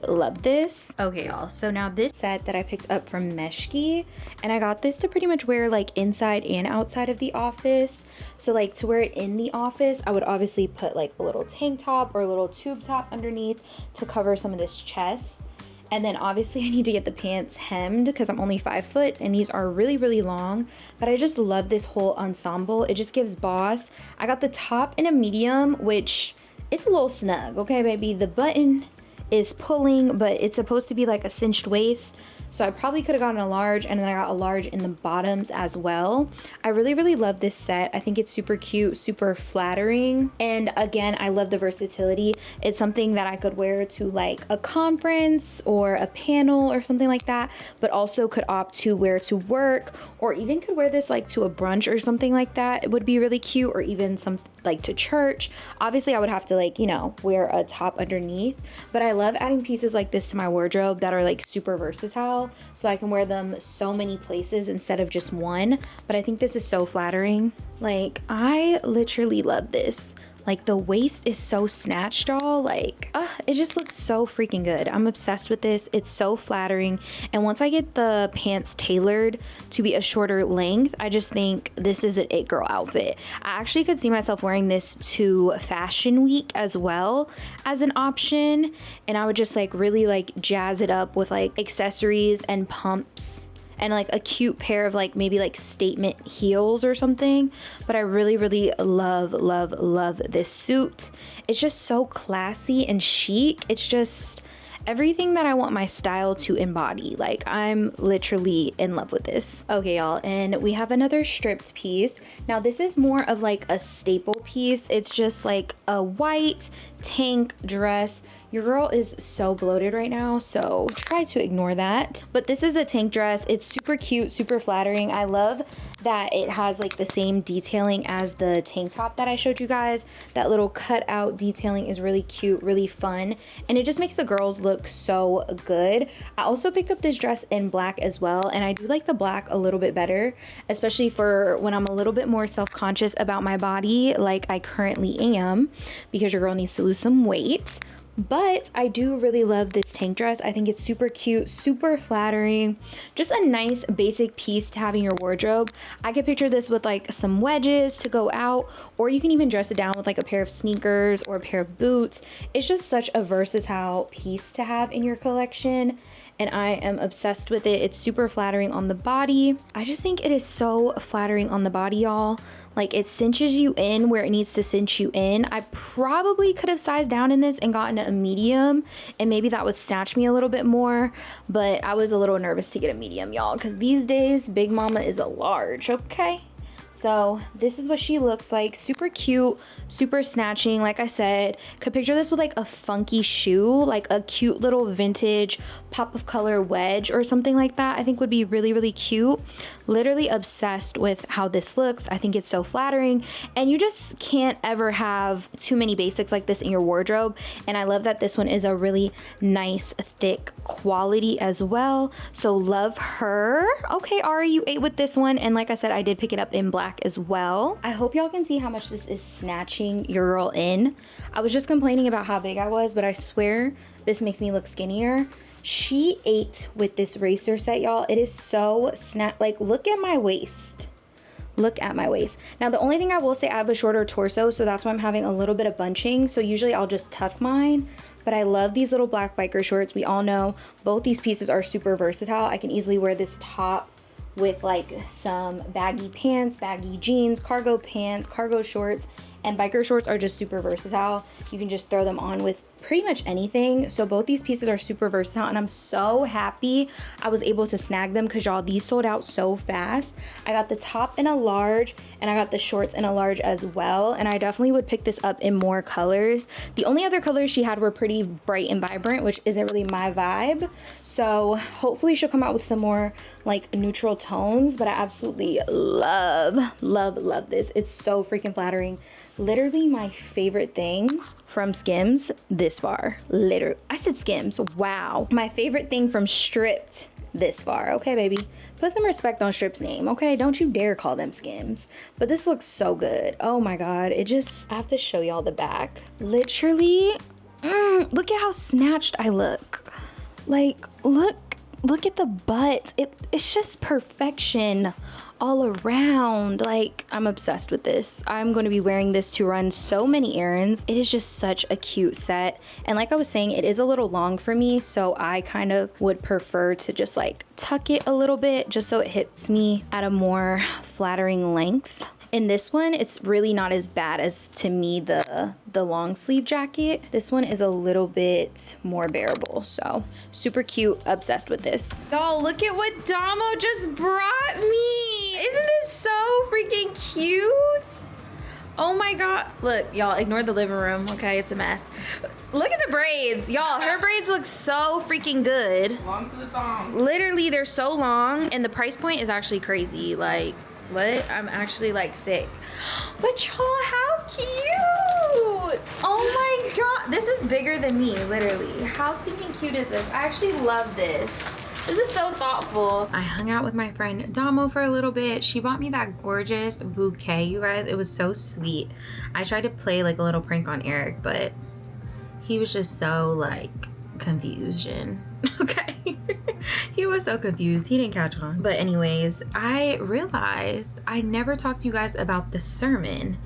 love this. Okay, y'all, so now this set that I picked up from Meshki, and I got this to pretty much wear like inside and outside of the office. So like to wear it in the office, I would obviously put like a little tank top or a little tube top underneath to cover some of this chest. And then obviously I need to get the pants hemmed because I'm only 5 foot and these are really long. But I just love this whole ensemble. It just gives boss. I got the top in a medium, which it's a little snug, okay, baby? The button is pulling, but it's supposed to be like a cinched waist. So I probably could have gotten a large, and then I got a large in the bottoms as well. I really love this set. I think it's super cute, super flattering. And again, I love the versatility. It's something that I could wear to like a conference or a panel or something like that, but also could opt to wear to work, or even could wear this like to a brunch or something like that. It would be really cute, or even some like to church. Obviously I would have to like, you know, wear a top underneath, but I love adding pieces like this to my wardrobe that are like super versatile, so I can wear them so many places instead of just one. But I think this is so flattering. Like, I literally love this. Like, the waist is so snatched, y'all. Like, it just looks so freaking good. I'm obsessed with this. It's so flattering. And once I get the pants tailored to be a shorter length, I just think this is an it girl outfit. I actually could see myself wearing this to fashion week as well as an option. And I would just like really like jazz it up with like accessories and pumps and like a cute pair of like maybe like statement heels or something. But I really love this suit. It's just so classy and chic. It's just everything that I want my style to embody. Like, I'm literally in love with this. Okay, y'all, and we have another stripped piece. Now this is more of like a staple piece. It's just like a white tank dress. Your girl is so bloated right now, so try to ignore that. But this is a tank dress. It's super cute, super flattering. I love that it has like the same detailing as the tank top that I showed you guys. That little cutout detailing is really cute, really fun, and it just makes the girls look so good. I also picked up this dress in black as well, and I do like the black a little bit better, especially for when I'm a little bit more self-conscious about my body like I currently am, because your girl needs to lose some weight. But I do really love this tank dress. I think it's super cute, super flattering, just a nice basic piece to have in your wardrobe. I could picture this with like some wedges to go out, or you can even dress it down with like a pair of sneakers or a pair of boots. It's just such a versatile piece to have in your collection, and I am obsessed with it. It's super flattering on the body. I just think it is so flattering on the body, y'all. Like, it cinches you in where it needs to cinch you in. I probably could have sized down in this and gotten a medium, and maybe that would snatch me a little bit more, but I was a little nervous to get a medium, y'all, because these days Big Mama is a large, okay? So this is what she looks like. Super cute, super snatching. Like I said, could picture this with like a funky shoe, like a cute little vintage pop of color wedge or something like that. I think would be really cute. Literally obsessed with how this looks. I think it's so flattering, and you just can't ever have too many basics like this in your wardrobe. And I love that this one is a really nice thick quality as well. So love her. Okay, Ari, you ate with this one, and like I said, I did pick it up in black as well. I hope y'all can see how much this is snatching your girl in. I was just complaining about how big I was, but I swear this makes me look skinnier. She ate with this racer set, y'all. It is so like, look at my waist. Look at my waist. Now, the only thing I will say, I have a shorter torso, so that's why I'm having a little bit of bunching. So usually I'll just tuck mine, but I love these little black biker shorts. We all know both these pieces are super versatile. I can easily wear this top with like some baggy pants, baggy jeans, cargo pants, cargo shorts, and biker shorts are just super versatile. You can just throw them on with pretty much anything. So both these pieces are super versatile, and I'm so happy I was able to snag them, because y'all, these sold out so fast. I got the top in a large, and I got the shorts in a large as well, and I definitely would pick this up in more colors. The only other colors she had were pretty bright and vibrant, which isn't really my vibe. So hopefully she'll come out with some more like neutral tones, but I absolutely love this. It's so freaking flattering. Literally my favorite thing from Skims this far. Literally, I said Skims, wow. My favorite thing from Stript this far. Okay, baby, put some respect on Strip's name, okay? Don't you dare call them Skims. But this looks so good. Oh my God, I have to show y'all the back. Literally, look at how snatched I look. Like, look at the butt. It's just perfection all around. Like, I'm obsessed with this. I'm going to be wearing this to run so many errands. It is just such a cute set. And like I was saying, it is a little long for me, so I kind of would prefer to just like tuck it a little bit just so it hits me at a more flattering length. In this one, it's really not as bad as, to me, the long sleeve jacket. This one is a little bit more bearable. So super cute, obsessed with this. Y'all, look at what Damo just brought me. Isn't this so freaking cute? Oh my God. Look, y'all, ignore the living room, okay? It's a mess. Look at the braids. Y'all, her braids look so freaking good. Long to the thong. Literally, they're so long, and the price point is actually crazy. Like, what? I'm actually like sick. But y'all, how cute! Oh my God, this is bigger than me, literally. How stinking cute is this? I actually love this. This is so thoughtful. I hung out with my friend Damo for a little bit. She bought me that gorgeous bouquet, you guys. It was so sweet. I tried to play like a little prank on Eric, but he was just so like confusion. Okay. He was so confused. He didn't catch on. But anyways, I realized I never talked to you guys about the sermon,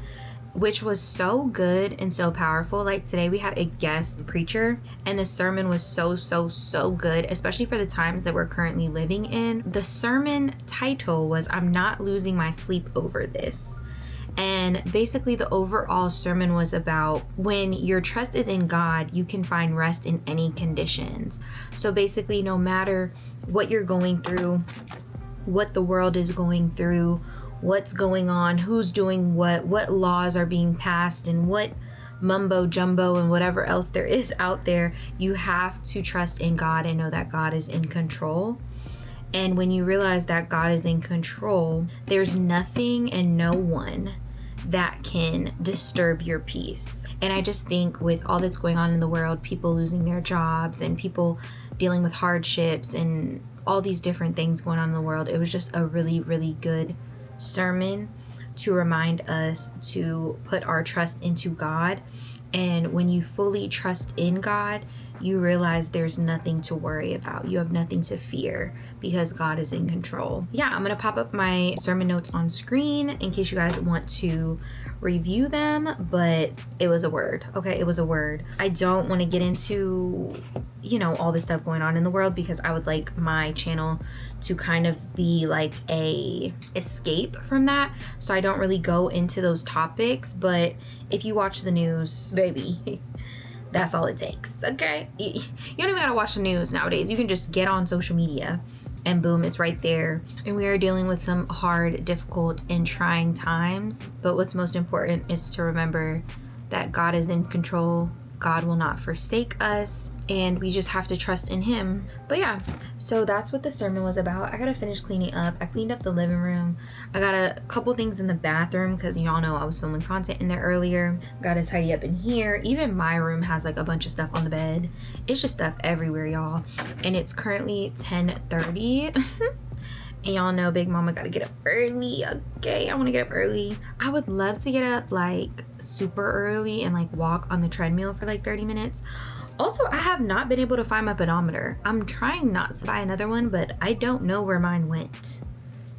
which was so good and so powerful. Like today we had a guest preacher and the sermon was so good, especially for the times that we're currently living in. The sermon title was "I'm Not Losing My Sleep Over This." And basically the overall sermon was about when your trust is in God, you can find rest in any conditions. So basically, no matter what you're going through, what the world is going through, what's going on, who's doing what laws are being passed, and what mumbo jumbo and whatever else there is out there, you have to trust in God and know that God is in control. And when you realize that God is in control, there's nothing and no one that can disturb your peace. And I just think with all that's going on in the world, people losing their jobs and people dealing with hardships and all these different things going on in the world, it was just a really good sermon to remind us to put our trust into God. And when you fully trust in God, you realize there's nothing to worry about. You have nothing to fear because God is in control. Yeah, I'm gonna pop up my sermon notes on screen in case you guys want to review them, but it was a word, okay? It was a word. I don't want to get into, you know, all this stuff going on in the world because I would like my channel to kind of be like a escape from that. So I don't really go into those topics, but if you watch the news, baby, that's all it takes, okay? You don't even gotta watch the news nowadays. You can just get on social media and boom, it's right there. And we are dealing with some hard, difficult, and trying times. But what's most important is to remember that God is in control. God will not forsake us, and we just have to trust in Him. But yeah, so that's what the sermon was about. I gotta finish cleaning up. I cleaned up the living room. I got a couple things in the bathroom because y'all know I was filming content in there earlier. Gotta tidy up in here. Even my room has like a bunch of stuff on the bed. It's just stuff everywhere, y'all. And it's currently 10:30. And y'all know Big Mama gotta get up early, okay? I wanna get up early. I would love to get up like super early and like walk on the treadmill for like 30 minutes. Also, I have not been able to find my pedometer. I'm trying not to buy another one, but I don't know where mine went.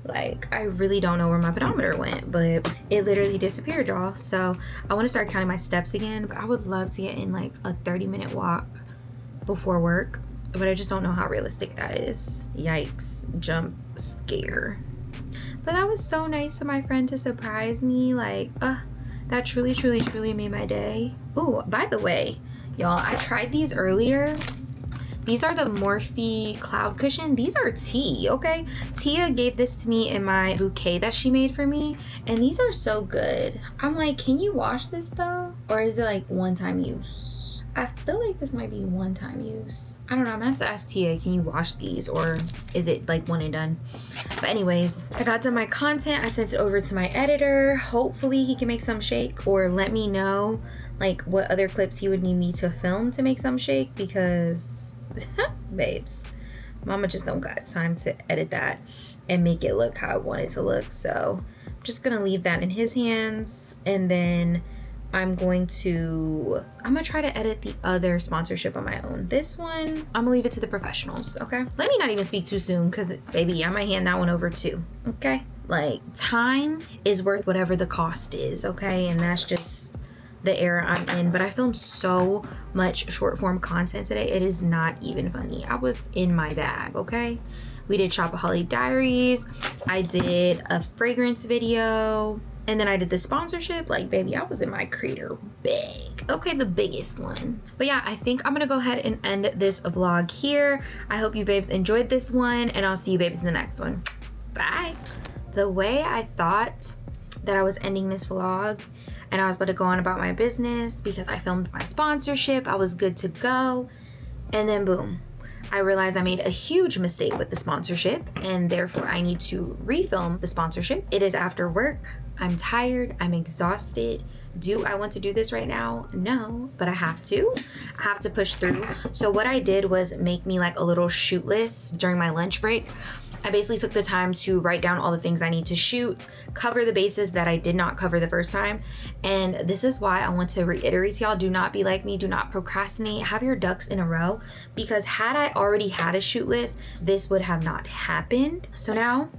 Like, I really don't know where my pedometer went, but it literally disappeared, y'all. So I wanna start counting my steps again, but I would love to get in like a 30-minute walk before work. But I just don't know how realistic that is. Yikes, jump scare. But that was so nice of my friend to surprise me. Like, that truly made my day. Oh, by the way, y'all, I tried these earlier. These are the Morphe Cloud Cushion. These are tea, okay? Tia gave this to me in my bouquet that she made for me. And these are so good. I'm like, can you wash this though? Or is it like one-time use? I feel like this might be one-time use. I don't know, I'm gonna have to ask Tia, can you wash these or is it like one and done? But anyways, I got done my content. I sent it over to my editor. Hopefully he can make some shake or let me know like what other clips he would need me to film to make some shake because babes, Mama just don't got time to edit that and make it look how I want it to look. So I'm just gonna leave that in his hands and then I'm gonna try to edit the other sponsorship on my own. This one, I'm gonna leave it to the professionals, okay? Let me not even speak too soon because baby, I might hand that one over too, okay? Like, time is worth whatever the cost is, okay? And that's just the era I'm in. But I filmed so much short form content today. It is not even funny. I was in my bag, okay? We did Shopaholic Diaries. I did a fragrance video. And then I did the sponsorship. Like, baby, I was in my creator big. Okay, the biggest one. But yeah, I think I'm gonna go ahead and end this vlog here. I hope you babes enjoyed this one, and I'll see you babes in the next one. Bye. The way I thought that I was ending this vlog and I was about to go on about my business because I filmed my sponsorship, I was good to go, and then boom, I realized I made a huge mistake with the sponsorship, and therefore I need to refilm the sponsorship. It is after work. I'm tired. I'm exhausted. Do I want to do this right now? No, but I have to. I have to push through. So what I did was make me like a little shoot list during my lunch break. I basically took the time to write down all the things I need to shoot, cover the bases that I did not cover the first time. And this is why I want to reiterate to y'all, do not be like me, do not procrastinate, have your ducks in a row, because had I already had a shoot list, this would have not happened. So now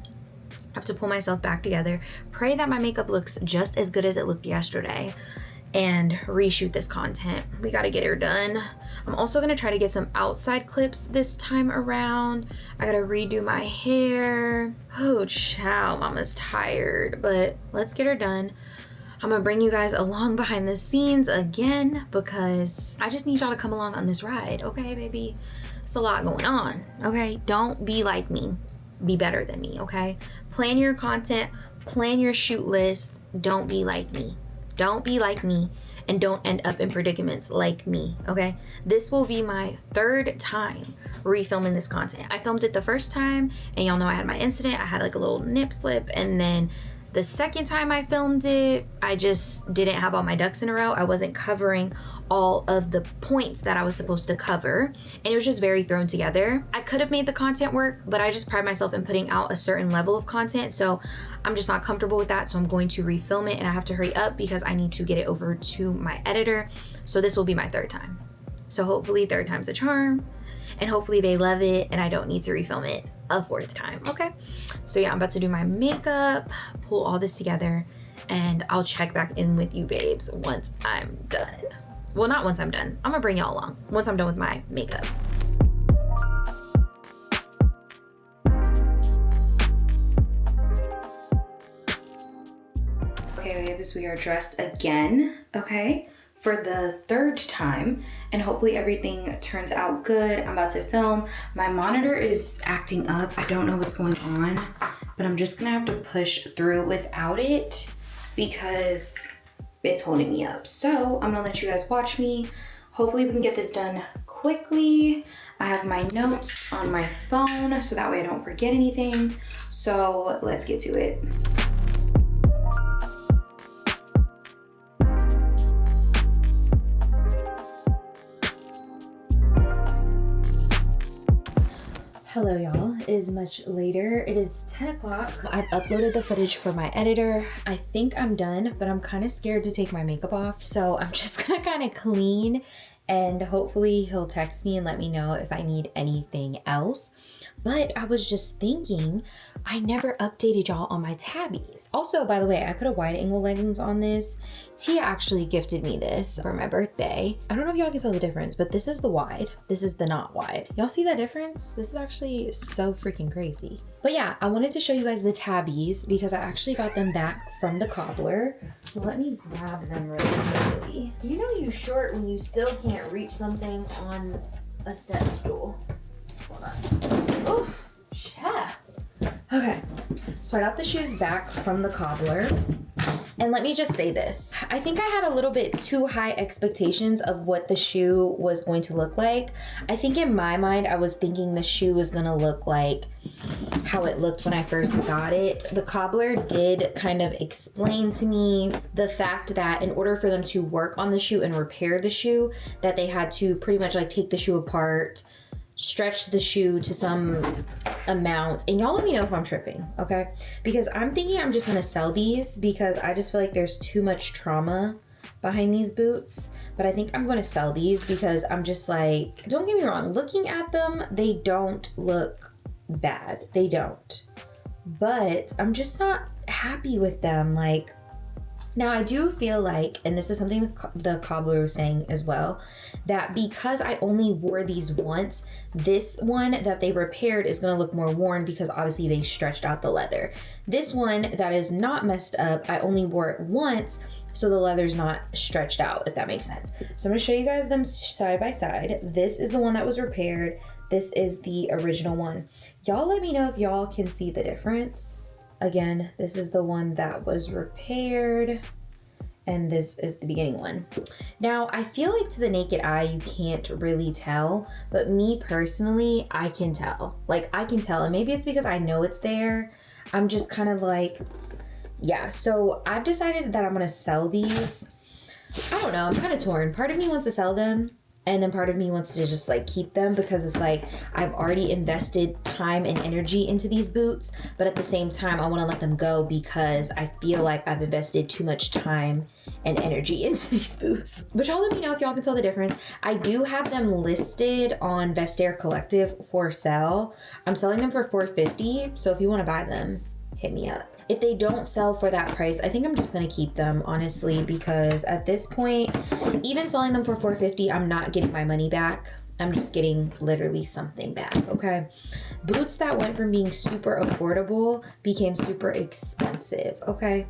I have to pull myself back together, pray that my makeup looks just as good as it looked yesterday, and reshoot this content. We gotta get her done. I'm also gonna try to get some outside clips this time around. I gotta redo my hair. Oh, chow, mama's tired, but let's get her done. I'm gonna bring you guys along behind the scenes again because I just need y'all to come along on this ride, okay, baby? It's a lot going on, okay? Don't be like me, be better than me, okay? Plan your content, plan your shoot list, don't be like me. Don't be like me and don't end up in predicaments like me, okay? This will be my third time refilming this content. I filmed it the first time and y'all know I had my incident. I had like a little nip slip, and then the second time I filmed it, I just didn't have all my ducks in a row. I wasn't covering all of the points that I was supposed to cover, and it was just very thrown together. I could have made the content work, but I just pride myself in putting out a certain level of content, so I'm just not comfortable with that. So I'm going to refilm it, and I have to hurry up because I need to get it over to my editor. So this will be my third time. So hopefully third time's a charm, and hopefully they love it and I don't need to refilm it a fourth time, okay? So yeah, I'm about to do my makeup, pull all this together, and I'll check back in with you babes once I'm done. Well, not once I'm done. I'm gonna bring y'all along once I'm done with my makeup. Okay, babes, we are dressed again, okay? For the third time, and hopefully everything turns out good. I'm about to film. My monitor is acting up. I don't know what's going on, but I'm just gonna have to push through without it because it's holding me up. So I'm gonna let you guys watch me. Hopefully we can get this done quickly. I have my notes on my phone so that way I don't forget anything. So let's get to it. Hello y'all, it is much later. It is 10 o'clock. I've uploaded the footage for my editor. I think I'm done, but I'm kind of scared to take my makeup off. So I'm just gonna kind of clean, and hopefully he'll text me and let me know if I need anything else. But I was just thinking, I never updated y'all on my tabbies. Also, by the way, I put a wide angle lens on this. Tia actually gifted me this for my birthday. I don't know if y'all can tell the difference, but this is the wide. This is the not wide. Y'all see that difference? This is actually so freaking crazy. But yeah, I wanted to show you guys the tabbies because I actually got them back from the cobbler. So let me grab them really quickly. You know you short when you still can't reach something on a step stool. Hold on. Oof, yeah. Okay, so I got the shoes back from the cobbler. And let me just say this. I think I had a little bit too high expectations of what the shoe was going to look like. I think in my mind, I was thinking the shoe was gonna look like how it looked when I first got it. The cobbler did kind of explain to me the fact that in order for them to work on the shoe and repair the shoe, that they had to pretty much like take the shoe apart, stretch the shoe to some amount, and y'all let me know if I'm tripping, okay? Because I'm thinking I'm just gonna sell these because I just feel like there's too much trauma behind these boots, but I think I'm gonna sell these because I'm just like, don't get me wrong, looking at them, they don't look bad, they don't, but I'm just not happy with them. Like, Now I do feel like, and this is something the cobbler was saying as well, that because I only wore these once, this one that they repaired is going to look more worn because obviously they stretched out the leather. This one that is not messed up, I only wore it once, so the leather's not stretched out, if that makes sense. So I'm gonna show you guys them side by side. This is the one that was repaired. This is the original one. Y'all let me know if y'all can see the difference. Again, this is the one that was repaired, and this is the beginning one. Now, I feel like to the naked eye, you can't really tell, but me personally, I can tell. Like, I can tell, and maybe it's because I know it's there. I'm just kind of like, yeah, so I've decided that I'm gonna sell these. I don't know, I'm kind of torn. Part of me wants to sell them, and then part of me wants to just like keep them because it's like I've already invested time and energy into these boots, but at the same time I want to let them go because I feel like I've invested too much time and energy into these boots. But y'all let me know if y'all can tell the difference. I do have them listed on Vestiaire Collective for sale. I'm selling them for $450, so if you want to buy them, hit me up. If they don't sell for that price, I think I'm just gonna keep them, honestly, because at this point, even selling them for $450, I'm not getting my money back. I'm just getting literally something back, okay? Boots that went from being super affordable became super expensive, okay?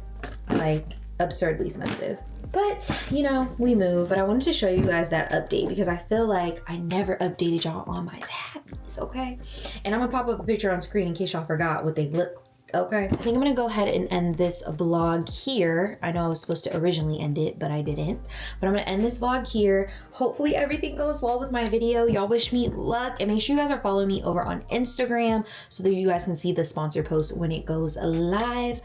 Like, absurdly expensive. But, you know, we move. But I wanted to show you guys that update because I feel like I never updated y'all on my tabbies, okay? And I'm gonna pop up a picture on screen in case y'all forgot what they look. Okay, I think I'm gonna go ahead and end this vlog here. I know I was supposed to originally end it, but I didn't. But I'm gonna end this vlog here. Hopefully everything goes well with my video. Y'all wish me luck, and make sure you guys are following me over on Instagram so that you guys can see the sponsor post when it goes live.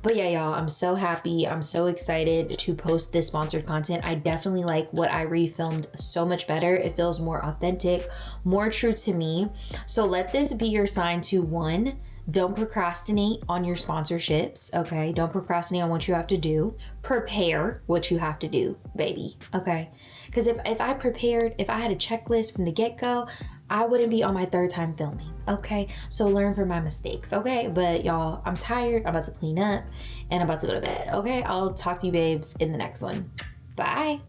But yeah, y'all, I'm so happy. I'm so excited to post this sponsored content. I definitely like what I refilmed so much better. It feels more authentic, more true to me. So let this be your sign to, one, don't procrastinate on your sponsorships, okay? Don't procrastinate on what you have to do. Prepare what you have to do, baby, okay? Because if I prepared, if I had a checklist from the get-go, I wouldn't be on my third time filming, okay? So learn from my mistakes, okay? But y'all, I'm tired. I'm about to clean up and I'm about to go to bed, okay? I'll talk to you babes in the next one. Bye.